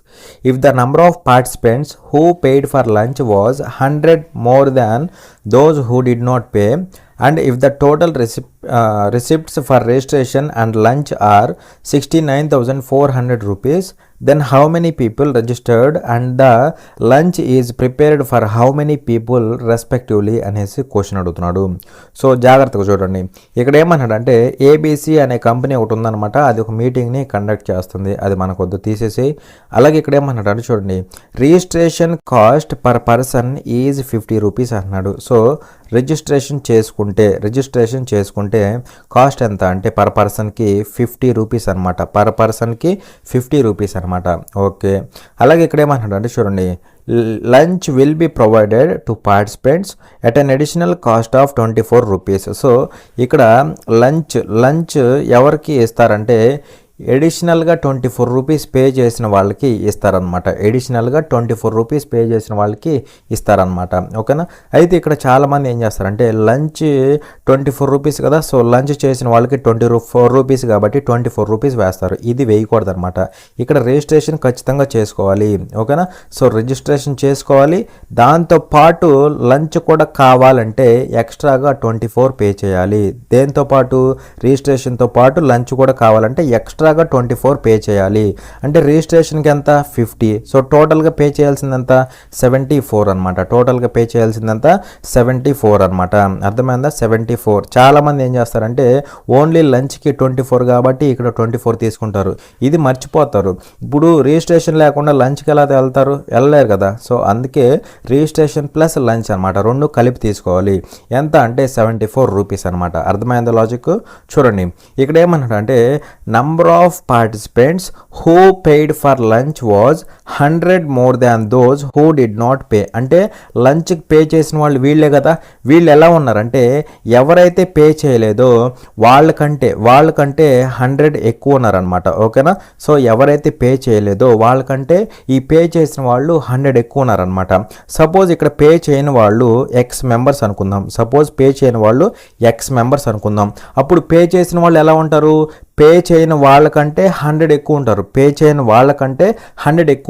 If the number of participants who paid for lunch was 100 more than those who did not pay, and if the total receipts for registration and lunch are 69,400 rupees, then how many people registered and the lunch is prepared for how many people respectively అనేసి question అడుగుతున్నాడు. So జాగ్రత్తగా చూడండి. ఇక్కడ ఏమన్నాడంటే ABC అనే company ఒకటి ఉందన్నమాట. అది ఒక మీటింగ్ని కండక్ట్ చేస్తుంది. అది మనకు వద్దు తీసేసి. అలాగే ఇక్కడ ఏమన్నాడంటే చూడండి registration cost per person is 50 rupees అన్నాడు. సో రిజిస్ట్రేషన్ చేసుకుంటే కాస్ట్ ఎంత అంటే పర్ పర్సన్కి 50 రూపీస్ అనమాట. పర్ పర్సన్కి 50 రూపీస్ అనమాట. ఓకే, అలాగే ఇక్కడ ఏమన్నాడు అంటే చూడండి lunch will be provided to participants at an additional cost of 24 rupees. So ఇక్కడ లంచ్ ఎవరికి ఇస్తారంటే ఎడిషనల్గా 24 రూపీస్ పే చేసిన వాళ్ళకి ఇస్తారనమాట. ఎడిషనల్గా 24 రూపీస్ పే చేసిన వాళ్ళకి ఇస్తారనమాట. ఓకేనా. అయితే ఇక్కడ చాలామంది ఏం చేస్తారంటే లంచ్ 24 రూపీస్ కదా, సో లంచ్ చేసిన వాళ్ళకి 24 రూపీస్ కాబట్టి 24 రూపీస్ వేస్తారు. ఇది వేయకూడదు అనమాట. ఇక్కడ రిజిస్ట్రేషన్ ఖచ్చితంగా చేసుకోవాలి. ఓకేనా. సో రిజిస్ట్రేషన్ చేసుకోవాలి. దాంతోపాటు లంచ్ కూడా కావాలంటే ఎక్స్ట్రాగా 24 పే చేయాలి. దేంతోపాటు రిజిస్ట్రేషన్తో పాటు లంచ్ కూడా కావాలంటే ఎక్స్ట్రాగా 24 పే చేయాలి. అంటే రిజిస్ట్రేషన్కి ఎంత 50. సో టోటల్గా పే చేయాల్సిందంత 74 అనమాట. టోటల్గా పే చేయాల్సిందంత 74 అనమాట. అర్థమైందా? 74. చాలామంది ఏం చేస్తారంటే ఓన్లీ లంచ్కి 24 కాబట్టి ఇక్కడ 24 తీసుకుంటారు. ఇది మర్చిపోతారు. ఇప్పుడు రిజిస్ట్రేషన్ లేకుండా లంచ్కి ఎలా వెళ్ళలేరు కదా. సో అందుకే రిజిస్ట్రేషన్ ప్లస్ లంచ్ అనమాట, రెండు కలిపి తీసుకోవాలి. ఎంత అంటే 74 రూపీస్ అనమాట. అర్థమైందా లాజిక్? చూడండి ఇక్కడ ఏమన్నాడు అంటే number of participants who paid for lunch was 100 more than those who did not pay. అంటే లంచ్కి పే చేసిన వాళ్ళు వీళ్ళే కదా. వీళ్ళు ఎలా ఉన్నారంటే ఎవరైతే పే చేయలేదో వాళ్ళకంటే 100 ఎక్కువ ఉన్నారనమాట. ఓకేనా. సో ఎవరైతే పే చేయలేదో వాళ్ళకంటే ఈ పే చేసిన వాళ్ళు 100 ఎక్కువ ఉన్నారనమాట. సపోజ్ ఇక్కడ పే చేయని వాళ్ళు ఎక్స్ మెంబర్స్ అనుకుందాం. అప్పుడు పే చేసిన వాళ్ళు ఎలా ఉంటారు? పే చేయని వాళ్ళకంటే 100 ఎక్కువ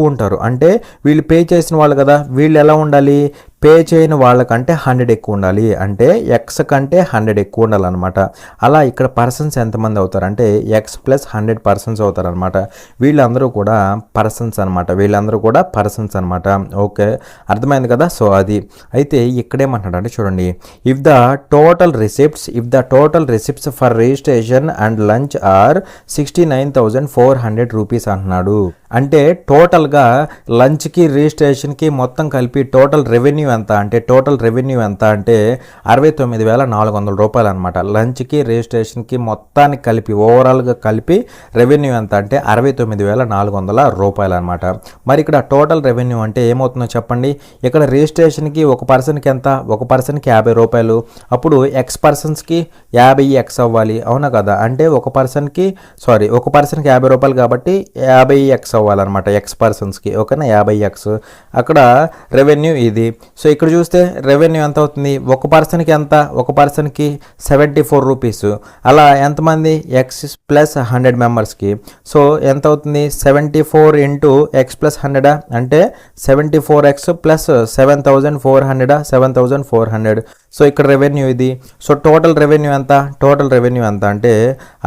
ఉంటారు. అంటే వీళ్ళు పే చేసిన వాళ్ళు కదా, వీళ్ళు ఎలా ఉండాలి? పే చేయని వాళ్ళకంటే 100 ఎక్కువ ఉండాలి. అంటే ఎక్స్ కంటే 100 ఎక్కువ ఉండాలన్నమాట. అలా ఇక్కడ పర్సన్స్ ఎంతమంది అవుతారంటే ఎక్స్ ప్లస్ 100 పర్సన్స్ అవుతారనమాట. వీళ్ళందరూ కూడా పర్సన్స్ అనమాట. ఓకే, అర్థమైంది కదా. సో అది అయితే ఇక్కడేమంటాడంటే చూడండి if the total receipts for registration and lunch or 69,400 rupees అంటున్నాడు. అంటే టోటల్గా లంచ్కి రిజిస్ట్రేషన్కి మొత్తం కలిపి టోటల్ రెవెన్యూ ఎంత అంటే 69,400 రూపాయలు అనమాట. లంచ్కి రిజిస్ట్రేషన్కి మొత్తానికి కలిపి ఓవరాల్గా కలిపి రెవెన్యూ ఎంత అంటే 69,400 రూపాయలు అనమాట. మరి ఇక్కడ టోటల్ రెవెన్యూ అంటే ఏమవుతుందో చెప్పండి. ఇక్కడ రిజిస్ట్రేషన్కి ఒక పర్సన్కి ఎంత? ఒక పర్సన్కి 50 రూపాయలు. అప్పుడు ఎక్స్ పర్సన్స్కి 50 ఎక్స్ అవ్వాలి, అవునా కదా. అంటే ఒక పర్సన్కి 50 రూపాయలు కాబట్టి 50 ఎక్స్ అవ్వాలన్నమాట ఎక్స్ పర్సన్స్కి. ఓకేనా, 50 ఎక్స్. అక్కడ రెవెన్యూ ఇది. సో ఇక్కడ చూస్తే రెవెన్యూ ఎంత అవుతుంది? ఒక పర్సన్కి ఎంత? ఒక పర్సన్కి 74 రూపీస్. అలా ఎంతమంది? ఎక్స్ ప్లస్ 100 మెంబర్స్కి. సో ఎంత అవుతుంది? 74 ఇంటూ ఎక్స్ ప్లస్ 100 అంటే 74x ప్లస్ 7,400. సో ఇక్కడ రెవెన్యూ ఇది. సో టోటల్ రెవెన్యూ ఎంత అంటే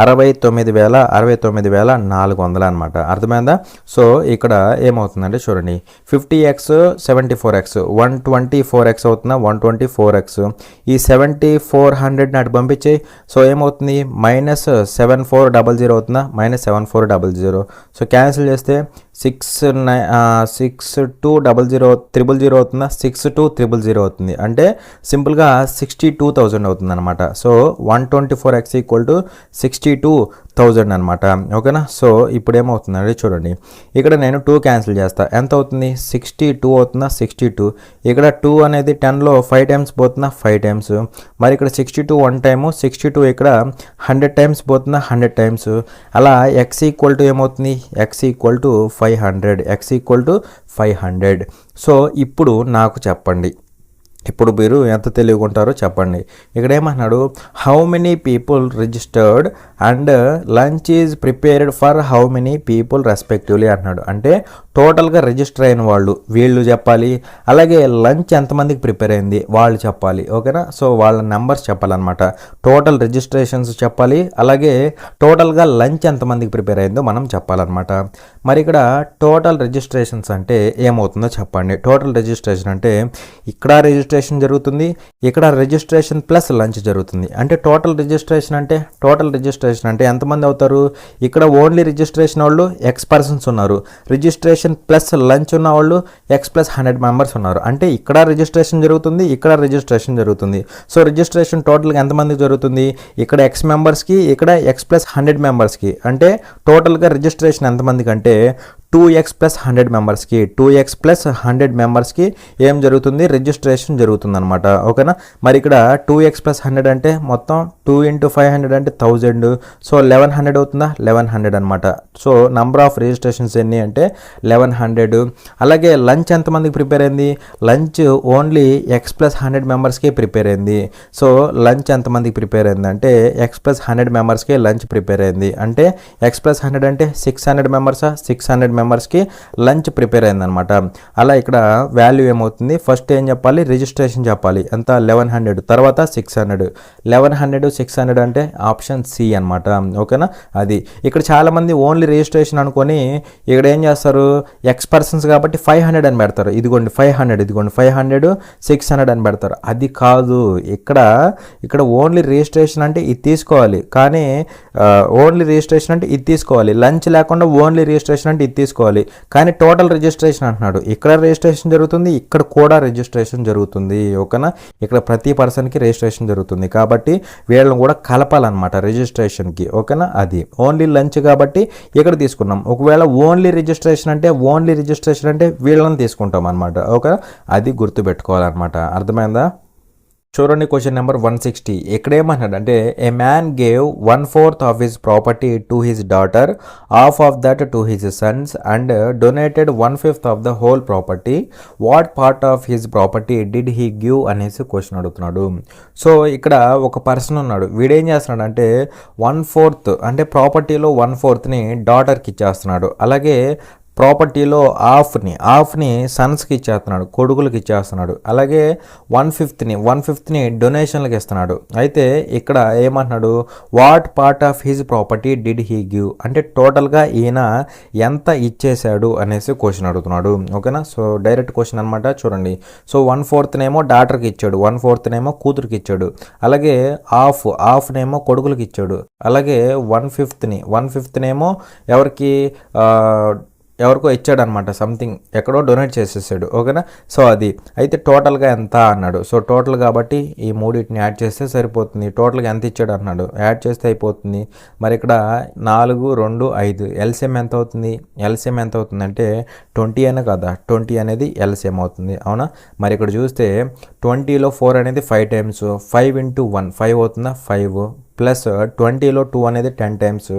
69,400 అనమాట. అర్థమైందా? సో ఇక్కడ ఏమవుతుందంటే చూడండి 50x 74x 124x అవుతుందా? 124x. ఈ 7,400 నాటి పంపించే. సో ఏమవుతుంది? -7400 అవుతుందా? -7400. సో క్యాన్సిల్ చేస్తే 6200 అవుతుందా? 6200 అవుతుంది. అంటే సింపుల్గా 62,000 అవుతుంది అనమాట. సో 124x = 62 1000 అనమాట. ఓకేనా. సో ఇప్పుడు ఏమవుతుందండి చూడండి, ఇక్కడ నేను 2 క్యాన్సిల్ చేస్తా, ఎంత అవుతుంది 62 అవుతుందా 62. ఇక్కడ 2 అనేది 10లో 5 టైమ్స్ పోతుందా 5 టైమ్స్. మరి ఇక్కడ 62 1 టైము, 62 ఇక్కడ 100 టైమ్స్ పోతుందా 100 టైమ్స్. అలా x ఈక్వల్ టు ఏమవుతుంది, x equal to 500, x equal to 500. So ఇప్పుడు నాకు చెప్పండి, ఇప్పుడు మీరు ఎంత తెలియకుంటారో చెప్పండి. ఇక్కడ ఏమన్నాడు, how many people registered and lunch is prepared for how many people respectively అన్నాడు. అంటే టోటల్గా రిజిస్టర్ అయిన వాళ్ళు వీళ్ళు చెప్పాలి, అలాగే లంచ్ ఎంతమందికి ప్రిపేర్ అయింది వాళ్ళు చెప్పాలి. ఓకేనా. సో వాళ్ళ నెంబర్స్ చెప్పాలన్నమాట. టోటల్ రిజిస్ట్రేషన్స్ చెప్పాలి, అలాగే టోటల్గా లంచ్ ఎంతమందికి ప్రిపేర్ అయిందో మనం చెప్పాలన్నమాట. మరి ఇక్కడ టోటల్ రిజిస్ట్రేషన్స్ అంటే ఏమవుతుందో చెప్పండి. టోటల్ రిజిస్ట్రేషన్ అంటే ఇక్కడ రిజిస్ట్రేషన్ జరుగుతుంది, ఇక్కడ రిజిస్ట్రేషన్ ప్లస్ లంచ్ జరుగుతుంది. అంటే టోటల్ రిజిస్ట్రేషన్ అంటే ఎంతమంది అవుతారు, ఇక్కడ ఓన్లీ రిజిస్ట్రేషన్ వాళ్ళు ఎక్స్ పర్సన్స్ ఉన్నారు, రిజిస్ట్రేషన్ ప్లస్ లంచ్ ఉన్న వాళ్ళు ఎక్స్ ప్లస్ 100 మెంబర్స్ ఉన్నారు. అంటే ఇక్కడ రిజిస్ట్రేషన్ జరుగుతుంది, ఇక్కడ రిజిస్ట్రేషన్ జరుగుతుంది. సో రిజిస్ట్రేషన్ టోటల్గా ఎంతమందికి జరుగుతుంది, ఇక్కడ ఎక్స్ మెంబర్స్కి, ఇక్కడ ఎక్స్ ప్లస్ 100 మెంబర్స్కి. అంటే టోటల్గా రిజిస్ట్రేషన్ ఎంతమందికి అంటే 2x ప్లస్ 100 మెంబర్స్కి, 2x ప్లస్ 100 మెంబర్స్కి ఏం జరుగుతుంది, రిజిస్ట్రేషన్ జరుగుతుంది అనమాట. ఓకేనా. మరి ఇక్కడ 2x ప్లస్ 100 అంటే మొత్తం 2 × 500 అంటే 1000. సో 1100 అవుతుందా, 1100 అనమాట. సో నంబర్ ఆఫ్ రిజిస్ట్రేషన్స్ ఎన్ని అంటే 1100. అలాగే లంచ్ ఎంతమందికి ప్రిపేర్ అయింది, లంచ్ ఓన్లీ x ప్లస్ 100 మెంబర్స్కి ప్రిపేర్ అయింది. సో లంచ్ ఎంతమందికి ప్రిపేర్ అయింది అంటే x ప్లస్ 100 మెంబర్స్కి లంచ్ ప్రిపేర్ అయింది. అంటే x ప్లస్ 100 అంటే 600 మెంబర్సా, 600 మెంబర్స్కి లంచ్ ప్రిపేర్ అయిందనమాట. అలా ఇక్కడ వాల్యూ ఏమవుతుంది, ఫస్ట్ ఏం చెప్పాలి, రిజిస్ట్రేషన్ చెప్పాలి, ఎంత 1100, తర్వాత 600. 1100 600 అంటే ఆప్షన్ సి అనమాట. ఓకేనా. అది ఇక్కడ చాలామంది ఓన్లీ రిజిస్ట్రేషన్ అనుకొని ఇక్కడ ఏం చేస్తారు, ఎక్స్ పర్సన్స్ కాబట్టి 500 అని పెడతారు. ఇదిగోండి 500, ఇదిగోండి 500 600 అని పెడతారు. అది కాదు, ఇక్కడ ఓన్లీ రిజిస్ట్రేషన్ అంటే ఇది తీసుకోవాలి, కానీ ఓన్లీ రిజిస్ట్రేషన్ అంటే ఇది తీసుకోవాలి, లంచ్ లేకుండా ఓన్లీ రిజిస్ట్రేషన్ అంటే ఇది తీసుకోవాలి, కానీ టోటల్ రిజిస్ట్రేషన్ అంటున్నాడు. ఇక్కడ రిజిస్ట్రేషన్ జరుగుతుంది, ఇక్కడ కూడా రిజిస్ట్రేషన్ జరుగుతుంది. ఓకేనా. ఇక్కడ ప్రతి పర్సన్కి రిజిస్ట్రేషన్ జరుగుతుంది కాబట్టి వీళ్ళని కూడా కలపాలన్నమాట రిజిస్ట్రేషన్కి. ఓకేనా. అది ఓన్లీ లంచ్ కాబట్టి ఇక్కడ తీసుకున్నాం. ఒకవేళ ఓన్లీ రిజిస్ట్రేషన్ అంటే వీళ్ళని తీసుకుంటాం అనమాట. ఓకేనా. అది గుర్తుపెట్టుకోవాలన్నమాట. అర్థమైందా. చూడండి క్వశ్చన్ నెంబర్ 160. ఇక్కడ ఏమన్నాడు అంటే, ఏ man gave 1/4 of his property to his daughter, half of that to his Sons and donated 1/5 of the whole property. What part of his property did he give అనేసి క్వశ్చన్ అడుగుతున్నాడు. So ఇక్కడ ఒక person ఉన్నాడు, వీడేం చేస్తున్నాడు అంటే 1/4 అంటే ప్రాపర్టీలో 1/4ని డాటర్కి ఇచ్చేస్తున్నాడు, అలాగే ప్రాపర్టీలో హాఫ్ని సన్స్కి ఇచ్చేస్తున్నాడు, కొడుకులకి ఇచ్చేస్తున్నాడు, అలాగే 1/5ని డొనేషన్లకు ఇస్తున్నాడు. అయితే ఇక్కడ ఏమంటున్నాడు, what part of his property did he give అంటే టోటల్గా ఈయన ఎంత ఇచ్చేశాడు అనేసి క్వశ్చన్ అడుగుతున్నాడు. ఓకేనా. సో డైరెక్ట్ క్వశ్చన్ అనమాట. చూడండి. సో 1/4నేమో డాటర్కి ఇచ్చాడు, 1/4నేమో కూతురికి ఇచ్చాడు, అలాగే హాఫ్నేమో కొడుకులకి ఇచ్చాడు, అలాగే 1/5నేమో ఎవరికో ఇచ్చాడు అనమాట, సంథింగ్ ఎక్కడో డొనేట్ చేసేసాడు. ఓకేనా. సో అది అయితే టోటల్గా ఎంత అన్నాడు. సో టోటల్ కాబట్టి ఈ మూడింటిని యాడ్ చేస్తే సరిపోతుంది. టోటల్గా ఎంత ఇచ్చాడు అన్నాడు, యాడ్ చేస్తే అయిపోతుంది. మరి ఇక్కడ 4, 2, 5 ఎల్సిఎం ఎంత అవుతుంది, అంటే 20 అనే కదా, 20 అనేది ఎల్సిఎం అవుతుంది. అవునా. మరి ఇక్కడ చూస్తే 20లో 4 అనేది 5 టైమ్స్, 5 × 1 5 అవుతుందా, 5 ప్లస్ 20లో 2 అనేది 10 టైమ్స్,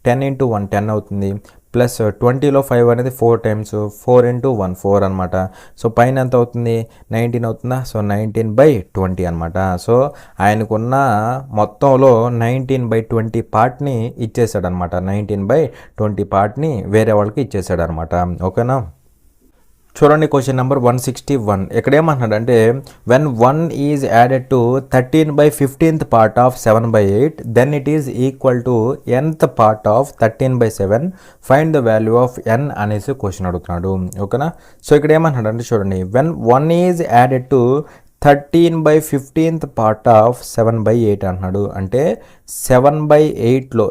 10 × 1 10 అవుతుంది, ప్లస్ 20లో 5 అనేది 4 టైమ్స్, 4 × 1 4 అనమాట. సో పైన ఎంత అవుతుంది, 19 అవుతుందా. సో 19/20 అనమాట. సో ఆయనకున్న మొత్తంలో 19/20 పార్ట్ని ఇచ్చేసాడు అనమాట, 19/20 పార్ట్ని వేరే వాళ్ళకి ఇచ్చేసాడు అనమాట. ఓకేనా. చూడండి క్వశ్చన్ నెంబర్ 161. ఇక్కడ ఏమంటున్నాడంటే, when 1 is added to 13/15th part of 7/8 then it is equal to nth part of 13/7 find the value of n అనేసి క్వశ్చన్ అడుగుతున్నాడు. ఓకేనా. సో ఇక్కడ ఏమంటున్నాడంటే చూడండి, when 1 is added to 13/15th part of 7/8 అంటున్నాడు. అంటే 7/8లో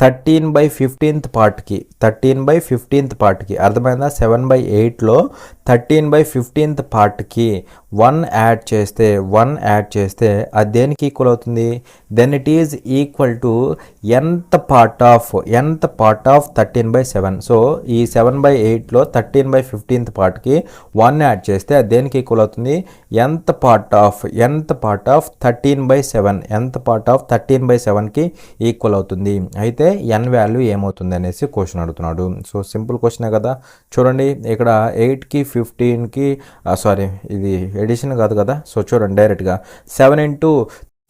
13/15th పార్ట్కి అర్థమైందా. 7/8లో 13/15th పార్ట్కి 1 యాడ్ చేస్తే అది దేనికి ఈక్వల్ అవుతుంది? Then it is equal to nth part of 13/7. So ఈ 7/8లో 13/15th పార్ట్కి 1 యాడ్ చేస్తే అది దేనికి ఈక్వల్ అవుతుంది? nth part of 13/7, nth part of 13/7కి ఈక్వల్ అవుతుంది. అయితే n వాల్యూ ఏమవుతుంది అనేసి క్వశ్చన్ అడుగుతున్నాడు. సో సింపుల్ క్వశ్చనే కదా. చూడండి ఇక్కడ 8కి 15కి ఇది ఎడిషన్ కాదు కదా. సో చూడండి డైరెక్ట్గా 7 into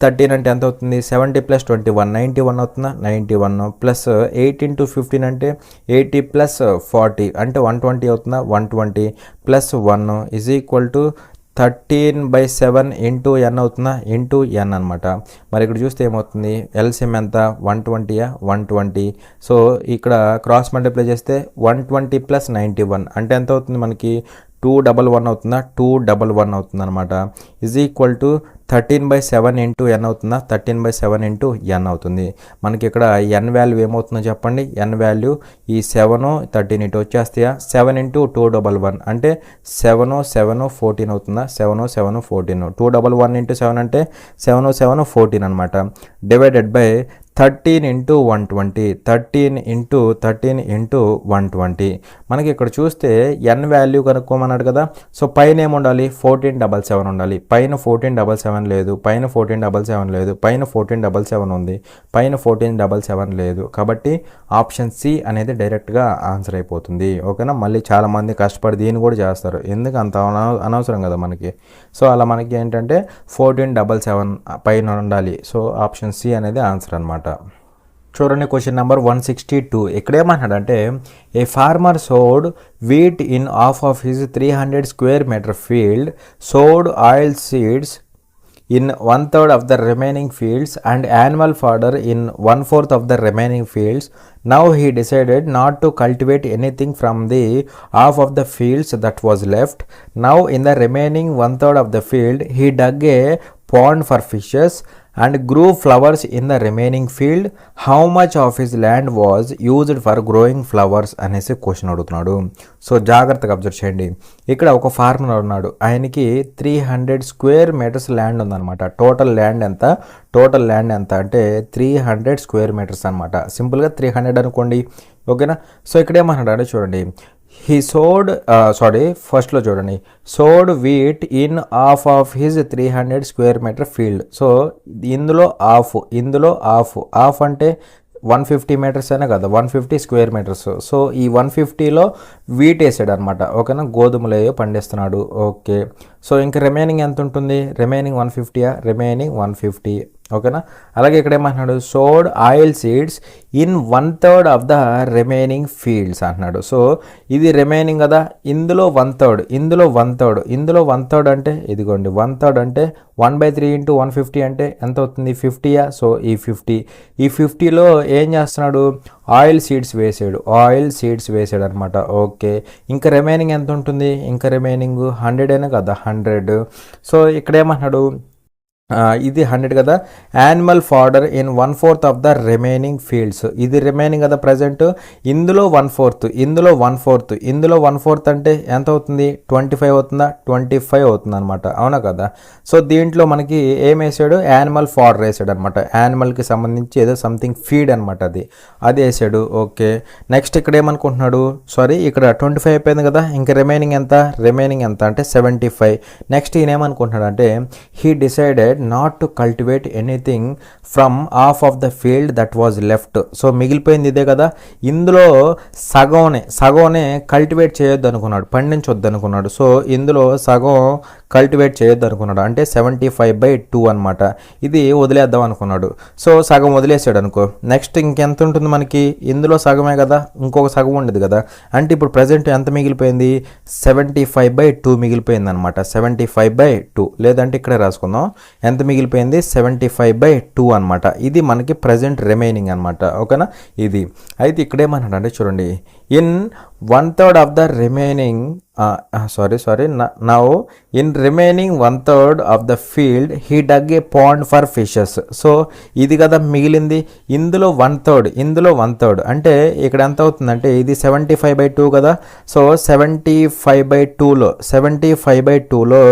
13 అంటే ఎంత అవుతుంది? 70 + 21 91 అవుతుందా? 91 ప్లస్ 8 into 15 అంటే 80 + 40 అంటే 120 అవుతుందా? 120 + 1 is equal to 13/7 into n అవుతుందా? ఇంటూ n అనమాట. మరి ఇక్కడ చూస్తే ఏమవుతుంది? ఎల్సిఎం ఎంత? 120 120. సో ఇక్కడ క్రాస్ మల్టిప్లై చేస్తే 120 + 91 అంటే ఎంత అవుతుంది మనకి? 211 అవుతుందా? 211 అవుతుంది అనమాట. Is equal to 13/7 into n అవుతుందా? 13/7 ఇంటూ n అవుతుంది. మనకి ఇక్కడ n వాల్యూ ఏమవుతుందో చెప్పండి. n వాల్యూ ఈ 7 13 ఇటు వచ్చేస్తాయా? 7 into 211 అంటే 7 7 14 అవుతుందా? 7 7 14. 211 into 7 అంటే 7 7 14 అనమాట. Divided by 13 into 120, 13 into 120. మనకి ఇక్కడ చూస్తే n వాల్యూ కనుక్కోమన్నాడు కదా. సో పైన ఏముండాలి? 1477 ఉండాలి. పైన 1477 లేదు, పైన 1477 లేదు, పైన 1477 ఉంది, పైన 1477 లేదు. కాబట్టి ఆప్షన్ సి అనేది డైరెక్ట్గా ఆన్సర్ అయిపోతుంది. ఓకేనా. మళ్ళీ చాలామంది కష్టపడి దీన్ని కూడా చేస్తారు. ఎందుకు అంత అనవసరం కదా మనకి. సో అలా మనకి ఏంటంటే 1477 పైన ఉండాలి. సో ఆప్షన్ సి అనేది ఆన్సర్ అనమాట. చూడండి క్వశ్చన్ నెంబర్ 162. ఇక్కడ ఏమన్నాడంటే a farmer sowed wheat in half of his 300 square meter field, sowed oil seeds in 1/3 of the remaining fields and annual fodder in 1/4 of the remaining fields. Now he decided not to cultivate anything from the half of the fields that was left. Now in the remaining 1/3 of the field he dug a pond for fishes and grew flowers in the remaining field. How much of his land was used for growing flowers అనేసి question అడుగుతున్నాడు. So జాగ్రత్తగా observe చేయండి. ఇక్కడ ఒక farmer ఉన్నాడు. ఆయనకి 300 square meters land ఉందన్నమాట. Total land ఎంత అంటే 300 square meters అనమాట. సింపుల్గా 300 అనుకోండి. ఓకేనా. సో ఇక్కడ ఏమన్నాడు చూడండి. he sowed ఫస్ట్లో చూడండి, sowed wheat in half of his 300 square meter field. So ఇందులో హాఫ్ అంటే 150 meters అయినా కదా, 150 square meters. సో ఈ 150లో వీట్ వేసాడు అనమాట. ఓకేనా. గోధుమలు పండిస్తున్నాడు. ఓకే. సో ఇంకా రిమైనింగ్ ఎంత ఉంటుంది? రిమైనింగ్ 150. రిమైనింగ్ 150. ఓకేనా. అలాగే ఇక్కడ ఏమంటున్నాడు? Sowed oil seeds in 1/3 of the remaining fields అంటున్నాడు. సో ఇది రిమైనింగ్ కదా. ఇందులో 1/3 1/3 అంటే ఇదిగోండి 1/3 అంటే 1/3 into 150 అంటే ఎంత అవుతుంది? 50. సో ఈ 50లో ఏం చేస్తున్నాడు? ఆయిల్ సీడ్స్ వేసాడు అనమాట. ఓకే. ఇంకా రిమైనింగ్ ఎంత ఉంటుంది? ఇంకా రిమైనింగ్ 100 అయినా కదా, 100. సో ఇక్కడ ఏమంటున్నాడు? ఇది 100 కదా. Animal fodder in 1/4 of the remaining fields. ఇది రిమైనింగ్ కదా ప్రజెంట్. ఇందులో 1/4 అంటే ఎంత అవుతుంది? 25 అవుతుందా? 25 అవుతుంది అనమాట. అవునా కదా. సో దీంట్లో మనకి ఏం వేసాడు? యానిమల్ ఫాడర్ వేసాడు అనమాట. యానిమల్కి సంబంధించి ఏదో సంథింగ్ ఫీడ్ అనమాట. అది వేసాడు. ఓకే. నెక్స్ట్ ఇక్కడ ఏమనుకుంటున్నాడు? ఇక్కడ 25 అయిపోయింది కదా. ఇంకా రిమైనింగ్ ఎంత అంటే 75. నెక్స్ట్ ఈయన ఏమనుకుంటున్నాడు అంటే he decided not to cultivate anything from half of the field that was left. So మిగిలిపోయింది ఇదే కదా. ఇందులో సగంనే కల్టివేట్ చేయొద్దు అనుకున్నాడు, పండించొద్దు అనుకున్నాడు. సో ఇందులో సగం కల్టివేట్ చేయొద్దు అనుకున్నాడు. అంటే 75/2 అనమాట. ఇది వదిలేద్దాం అనుకున్నాడు. సో సగం వదిలేసాడు అనుకో. నెక్స్ట్ ఇంకెంత ఉంటుంది మనకి? ఇందులో సగమే కదా, ఇంకొక సగం ఉండదు కదా. అంటే ఇప్పుడు ప్రజెంట్ ఎంత మిగిలిపోయింది? 75/2 మిగిలిపోయింది అనమాట. 75/2 లేదంటే ఇక్కడే రాసుకుందాం. ఎంత మిగిలిపోయింది? 75/2 అనమాట. ఇది మనకి ప్రజెంట్ రిమైనింగ్ అనమాట. ఓకేనా. ఇది అయితే ఇక్కడేమన్నాడు అంటే చూడండి, in 1/3 of the remaining now in remaining 1/3 of the field he dug a pond for fishes. So ఇది కదా మిగిలింది, ఇందులో 1/3 అంటే ఇక్కడ ఎంత అవుతుందంటే ఇది 75/2 కదా. సో 75/2లో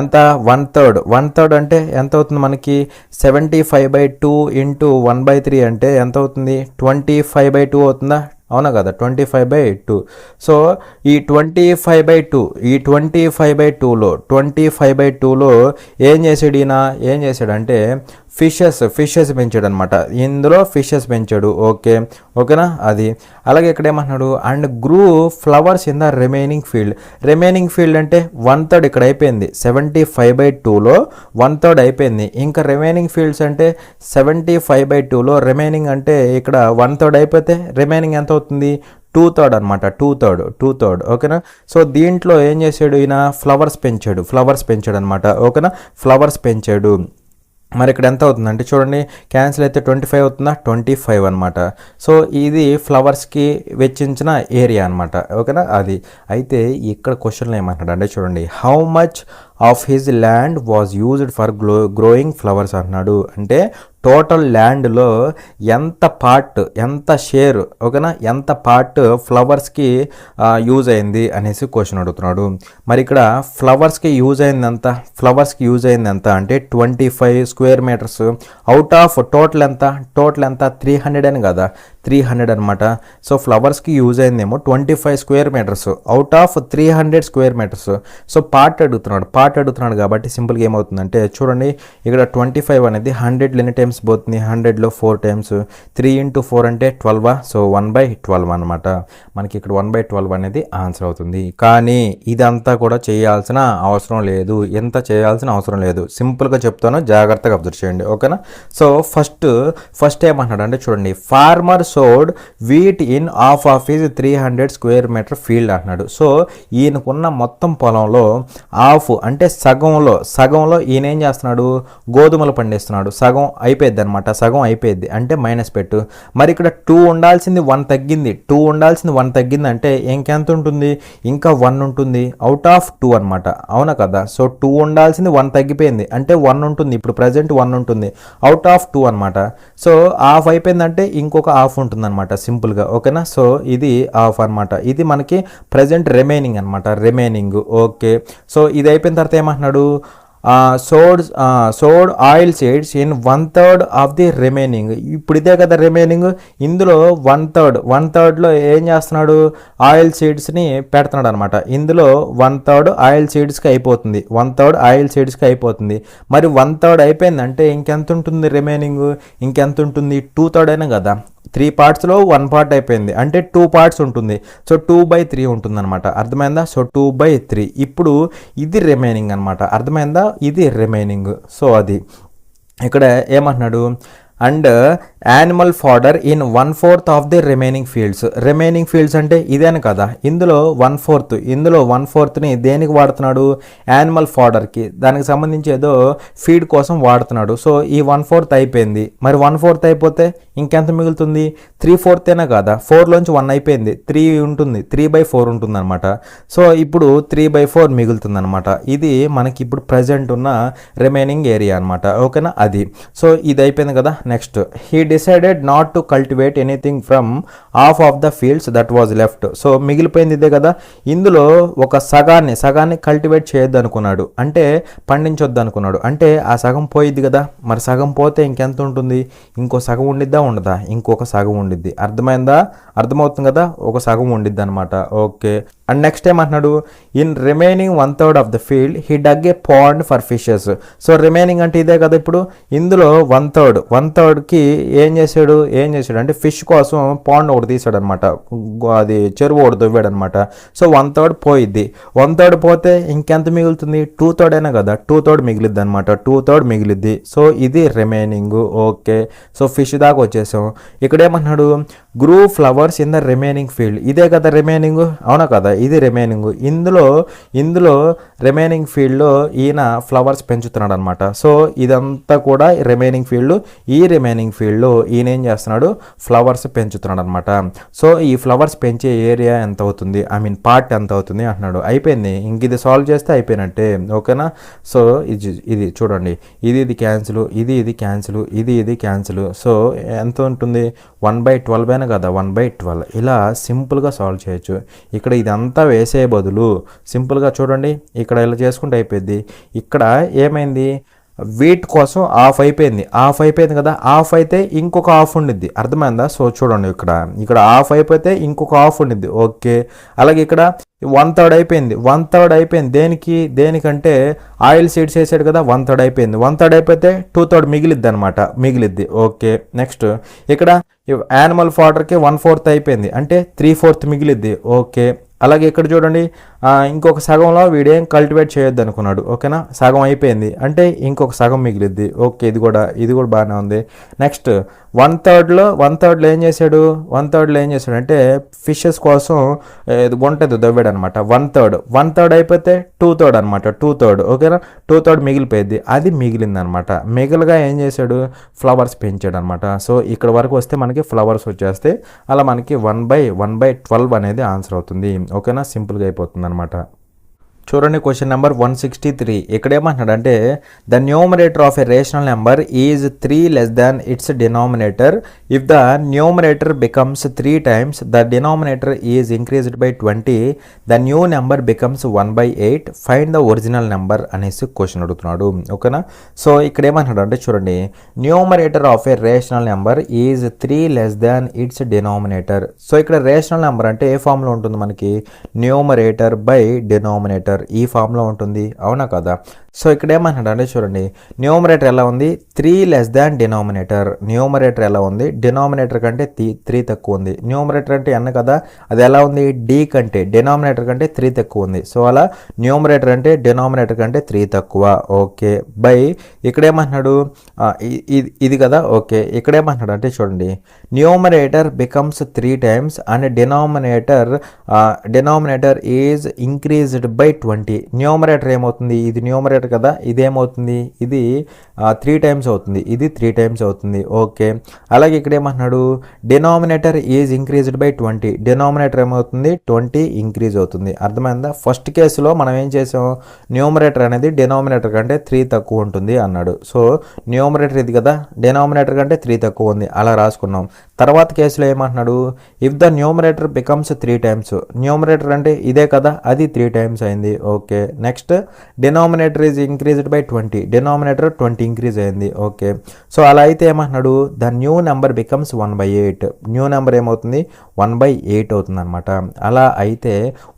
ఎంత 1/3 అంటే ఎంత అవుతుంది మనకి 75/2 ఇంటూ 1/3 అంటే ఎంత అవుతుంది 25/2 అవుతుందా, అవునా కదా 25/2. సో ఈ 25/2లో ఏం చేశాడు అంటే ఫిషెస్ పెంచాడు అనమాట. ఇందులో ఫిషెస్ పెంచాడు. ఓకేనా అది. అలాగే ఇక్కడ ఏమంటున్నాడు and grew flowers in the remaining field అంటే 1/3 ఇక్కడ అయిపోయింది. 75/2లో 1/3 అయిపోయింది. ఇంకా రిమైనింగ్ ఫీల్డ్స్ అంటే 75/2లో రిమైనింగ్ అంటే ఇక్కడ 1/3 అయిపోతే రిమైనింగ్ ఎంత అవుతుంది 2/3 అనమాట. 2/3 ఓకేనా. సో దీంట్లో ఏం చేశాడు ఈయన ఫ్లవర్స్ పెంచాడు అనమాట. ఓకేనా, ఫ్లవర్స్ పెంచాడు. మరి ఇక్కడ ఎంత అవుతుందంటే చూడండి, క్యాన్సిల్ అయితే 25 అవుతుందా, 25 అనమాట. సో ఇది ఫ్లవర్స్కి వెచ్చించిన ఏరియా అనమాట. ఓకేనా అది. అయితే ఇక్కడ క్వశ్చన్లో ఏమంటాడు అంటే చూడండి, how much of his land was used for growing flowers అంటున్నాడు. అంటే టోటల్ ల్యాండ్లో ఎంత షేర్, ఓకేనా, ఎంత పార్ట్ ఫ్లవర్స్కి యూజ్ అయింది అనేసి క్వశ్చన్ అడుగుతున్నాడు. మరి ఇక్కడ ఫ్లవర్స్కి యూజ్ అయింది ఎంత అంటే 25 square metres out of total ఎంత 300 అని కదా, 300 అనమాట. సో ఫ్లవర్స్కి యూజ్ అయిందేమో 25 square metres out of 300 square metres. So part అడుగుతున్నాడు కాబట్టి సింపుల్గా ఏమవుతుందంటే చూడండి, ఇక్కడ 25 అనేది 100 ఎన్ని టైమ్స్ పోతుంది, 100లో 4 టైమ్స్, 3 into 4 అంటే 12. సో 1/12 అనమాట. మనకి ఇక్కడ 1/12 అనేది ఆన్సర్ అవుతుంది. కానీ ఇదంతా కూడా చేయాల్సిన అవసరం లేదు, సింపుల్గా చెప్తాను, జాగ్రత్తగా అబ్జర్వ్ చేయండి. ఓకేనా. సో ఫస్ట్ ఏమంటున్నాడు అంటే చూడండి, farmer sowed wheat in half his 300 square metre field అంటున్నాడు. సో ఈయనకున్న మొత్తం పొలంలో ఆఫ్ అంటే సగంలో ఈయన ఏం చేస్తున్నాడు, గోధుమలు పండిస్తున్నాడు. సగం అయిపోయింది అనమాట, అంటే మైనస్ పెట్టు. మరి ఇక్కడ 2 ఉండాల్సింది 1 తగ్గింది అంటే ఇంకెంత ఉంటుంది, ఇంకా 1 ఉంటుంది అవుట్ ఆఫ్ 2 అనమాట. అవునా కదా. సో 2 ఉండాల్సింది 1 తగ్గిపోయింది అంటే 1 ఉంటుంది. ఇప్పుడు ప్రజెంట్ 1 ఉంటుంది అవుట్ ఆఫ్ 2 అనమాట. సో హాఫ్ అయిపోయిందంటే ఇంకొక హాఫ్ ఉంటుంది అనమాట, సింపుల్గా. ఓకేనా. సో ఇది హాఫ్ అనమాట. ఇది మనకి ప్రజెంట్ రిమైనింగ్ అనమాట, ఓకే. సో ఇది అయిపోయిన తర్వాత ఏమంటున్నాడు, sowed oil seeds in 1/3 of the remaining. ఇప్పుడు ఇదే కదా రిమైనింగ్, ఇందులో 1/3లో ఏం చేస్తున్నాడు, ఆయిల్ సీడ్స్ని పెడుతున్నాడు అనమాట. ఇందులో 1/3 ఆయిల్ సీడ్స్కి అయిపోతుంది, 1/3 మరి 1/3 అయిపోయిందంటే ఇంకెంత ఉంటుంది రిమైనింగ్, 2/3 అయినా కదా. 3 పార్ట్స్లో 1 పార్ట్ అయిపోయింది అంటే 2 పార్ట్స్ ఉంటుంది. సో 2/3 ఉంటుంది అనమాట, అర్థమైందా. సో 2/3. ఇప్పుడు ఇది రిమైనింగ్ అనమాట, అర్థమైందా, ఇది రిమైనింగ్. సో అది ఇక్కడ ఏమంటున్నాడు, and animal fodder in 1/4 of the remaining fields అంటే ఇదేను కదా. ఇందులో 1/4ని దేనికి వాడుతున్నాడు, యానిమల్ ఫాడర్కి, దానికి సంబంధించి ఏదో ఫీడ్ కోసం వాడుతున్నాడు. సో ఈ 1/4 అయిపోయింది. మరి 1/4 అయిపోతే ఇంకెంత మిగులుతుంది, 3/4 కదా. 4లోంచి 1 అయిపోయింది, 3 ఉంటుంది, 3/4 ఉంటుంది అనమాట. సో ఇప్పుడు 3/4 మిగులుతుంది అనమాట. ఇది మనకి ఇప్పుడు ప్రజెంట్ ఉన్న రిమైనింగ్ ఏరియా అనమాట. ఓకేనా అది. సో ఇది అయిపోయింది కదా. Next, he decided not to cultivate anything from half of the fields that was left. So మిగిలిపోయింది ఇదే కదా. ఇందులో ఒక సగాన్ని కల్టివేట్ చేయొద్దు అనుకున్నాడు, అంటే పండించొద్దు అనుకున్నాడు. అంటే ఆ సగం పోయిద్ది కదా. మరి సగం పోతే ఇంకెంత ఉంటుంది, ఇంకో సగం ఉండిద్దా ఉండదా, ఇంకొక సగం ఉండిద్ది. అర్థమవుతుంది కదా, ఒక సగం ఉండిద్ది అనమాట. ఓకే. అండ్ నెక్స్ట్ ఏమంటున్నాడు, in remaining 1/3 of the field he dug a pond for fishes. So remaining అంటే ఇదే కదా. ఇప్పుడు ఇందులో 1/3కి ఏం చేశాడు అంటే ఫిష్ కోసం పాండ్ ఒకటి తీసాడు అనమాట, అది చెరువు ఒకటి తవ్వాడు అనమాట. సో 1/3 పోయిద్ది. 1/3 పోతే ఇంకెంత మిగులుతుంది, 2/3 అయినా కదా, 2/3 మిగిలిద్ది అనమాట, 2/3 మిగిలిద్ది. సో ఇది రిమైనింగ్. ఓకే. సో ఫిష్ దాకా వచ్చేసాం. ఇక్కడ ఏమంటున్నాడు, grew flowers in the remaining field. ఇదే కదా రిమైనింగ్, అవునా కదా. ఇది రిమైనింగ్. ఇందులో రిమైనింగ్ ఫీల్డ్లో ఈయన ఫ్లవర్స్ పెంచుతున్నాడు అనమాట. సో ఇదంతా కూడా రిమైనింగ్ ఫీల్డ్. ఈ రిమైనింగ్ ఫీల్డ్లో ఈయన ఏం చేస్తున్నాడు, ఫ్లవర్స్ పెంచుతున్నాడు అనమాట. సో ఈ ఫ్లవర్స్ పెంచే ఏరియా ఎంత అవుతుంది, పార్ట్ ఎంత అవుతుంది అంటున్నాడు. అయిపోయింది, ఇంక ఇది సాల్వ్ చేస్తే అయిపోయినట్టే. ఓకేనా. సో ఇది చూడండి, ఇది క్యాన్సిల్, ఇది క్యాన్సిల్, ఇది క్యాన్సిల్. సో ఎంత ఉంటుంది, 1/12 అయినా కదా, 1/12. ఇలా సింపుల్గా సాల్వ్ చేయొచ్చు. ఇక్కడ ఇదంతా వేసే బదులు సింపుల్గా చూడండి, ఇక్కడ ఇలా చేసుకుంటే అయిపోయింది. ఇక్కడ ఏమైంది, వెయిట్ కోసం ఆఫ్ అయిపోయింది కదా, ఆఫ్ అయితే ఇంకొక ఆఫ్ ఉండిద్ది. అర్థమైందా. సో చూడండి, ఇక్కడ ఆఫ్ అయిపోతే ఇంకొక ఆఫ్ ఉండిద్ది. ఓకే. అలాగే ఇక్కడ 1/3 అయిపోయింది. దేనికంటే ఆయిల్ సీడ్స్ వేసాడు కదా, 1/3 అయిపోయింది. 1/3 అయిపోతే 2/3 మిగిలిద్ది. ఓకే. నెక్స్ట్ ఇక్కడ యానిమల్ ఫాడర్కి 1/4 అయిపోయింది, అంటే 3/4 మిగిలిద్ది. ఓకే. అలాగే ఇక్కడ చూడండి, ఇంకొక సగంలో వీడేం కల్టివేట్ చేయొద్దు అనుకున్నాడు. ఓకేనా. సగం అయిపోయింది, అంటే ఇంకొక సగం మిగిలిద్ది. ఓకే. ఇది కూడా బాగానే ఉంది. నెక్స్ట్ 1/3లో ఏం చేశాడు, అంటే ఫిషెస్ కోసం గుంటది దవ్వాడు అనమాట. 1/3 అయిపోతే 2/3 అనమాట. 2/3. ఓకేనా. 2/3 మిగిలిపోయింది, అది మిగిలింది అనమాట. మిగిలిగా ఏం చేశాడు, ఫ్లవర్స్ పెంచాడు అనమాట. సో ఇక్కడ వరకు వస్తే మనకి ఫ్లవర్స్ వచ్చేస్తే అలా మనకి 1/12 అనేది ఆన్సర్ అవుతుంది. ఓకేనా. సింపుల్గా అయిపోతుంది అనమాట. చూడండి క్వశ్చన్ నెంబర్ 163. ఇక్కడ ఏమంటున్నాడంటే the numerator of a rational number is 3 less than it's denominator if the numerator becomes 3 times the denominator is increased by 20 the new number becomes 1/8 find the original number అనేసి question అడుగుతున్నాడు. ఓకేనా. So ఇక్కడ ఏమంటున్నాడు అంటే చూడండి, numerator of a rational number is 3 less than it's denominator. So ఇక్కడ rational number అంటే ఏ ఫామ్లో ఉంటుంది మనకి, న్యూమరేటర్ బై డినామినేటర్ ఈ ఫామ్లో ఉంటుంది. అవునా కదా. సో ఇక్కడ ఏమంటున్నాడు అంటే చూడండి, న్యూమరేటర్ ఎలా ఉంది, 3 less than డినామినేటర్. న్యూమరేటర్ ఎలా ఉంది, డినామినేటర్ కంటే 3 తక్కువ ఉంది. న్యూమరేటర్ అంటే n కదా, అది ఎలా ఉంది, d కంటే డినామినేటర్ కంటే 3 తక్కువ ఉంది. సో అలా న్యూమరేటర్ అంటే డినామినేటర్ కంటే 3 తక్కువ. ఓకే. బై ఇక్కడ ఏమంటున్నాడు, ఇది కదా. ఓకే. ఇక్కడ ఏమంటున్నాడు అంటే చూడండి, numerator becomes 3 times and denominator is increased by 20. Numerator ఏమవుతుంది, ఇది న్యూమరేటర్ కదా, ఇదేమవుతుంది, ఇది 3 times అవుతుంది, ఇది 3 times అవుతుంది. ఓకే. అలాగే ఇక్కడ ఏమంటున్నాడు, denominator is increased by 20. Denominator ఏమవుతుంది, 20 ఇంక్రీజ్ అవుతుంది. అర్థమైందా. ఫస్ట్ కేసులో మనం ఏం చేసాం, న్యూమరేటర్ అనేది డినామినేటర్ కంటే 3 తక్కువ ఉంటుంది అన్నాడు. సో న్యూమరేటర్ ఇది కదా, డినామినేటర్ కంటే 3 తక్కువ ఉంది, అలా రాసుకున్నాం. తర్వాత కేసులో ఏమంటున్నాడు, if the numerator becomes 3 times. Numerator అంటే ఇదే కదా, అది 3 times అయింది. Okay. Next denominator is increased by 20. Denominator 20 increase అయింది. ఓకే. సో అలా అయితే ఏమంటున్నాడు, the new number becomes 1/8. New number ఏమవుతుంది, 1/8 అవుతుంది అనమాట. అలా అయితే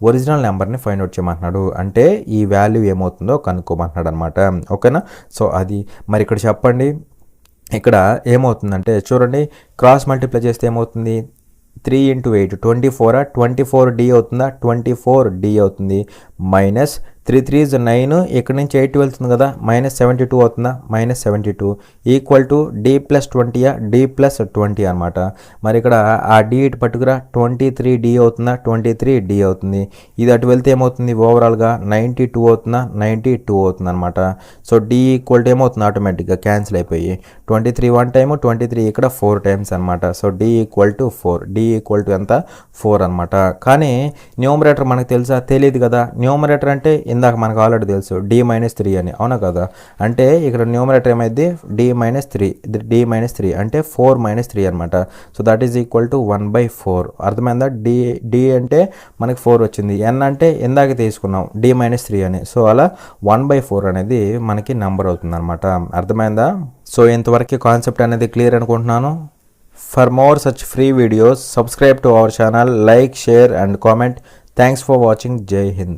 ఒరిజినల్ నెంబర్ని ఫైండ్ అవుట్ చేయమంటున్నాడు, అంటే ఈ వాల్యూ ఏమవుతుందో కనుక్కోమంటున్నాడు అనమాట. ఓకేనా. సో అది మరి ఇక్కడ చెప్పండి, ఇక్కడ ఏమవుతుందంటే చూడండి, క్రాస్ మల్టిప్లై చేస్తే ఏమవుతుంది, 3 into 8 24. 24d అవుతుందా, 24d అవుతుంది. మైనస్ 3 3s 9, ఇక్కడ నుంచి 8 వెళ్తుంది కదా, -72 అవుతుందా, -72 ఈక్వల్ టు d + 20, d + 20 అనమాట. మరి ఇక్కడ ఆ d ఇటు పట్టుకురా, 23d అవుతుందా, 23d అవుతుంది. ఇది అటు వెళ్తే ఏమవుతుంది, ఓవరాల్గా 92 అవుతుందా, 92 అవుతుంది అనమాట. సో d ఈక్వల్ టు ఏమవుతుంది, ఆటోమేటిక్గా క్యాన్సిల్ అయిపోయి 23 1 టైమ్, 23 ఇక్కడ 4 times అనమాట. So d equal to 4, d equal to ఎంత, 4 అనమాట. కానీ న్యూమరేటర్ మనకు తెలుసా, తెలియదు కదా. న్యూమరేటర్ అంటే ఇందాక మనకు ఆల్రెడీ తెలుసు, d - 3 అని. అవునా కదా. అంటే ఇక్కడ న్యూమరేటర్ ఏమైంది, d - 3 అంటే 4 - 3 అనమాట. So that is equal to 1/4. అర్థమైందా. d అంటే మనకి 4 వచ్చింది, n అంటే ఇందాక తీసుకున్నాం d - 3 అని. సో అలా 1/4 అనేది మనకి నెంబర్ అవుతుంది అనమాట. అర్థమైందా. సో ఇంతవరకు కాన్సెప్ట్ అనేది క్లియర్ అనుకుంటున్నాను. For more such free videos, subscribe to our channel, like, share and comment. Thanks for watching. Jai Hind.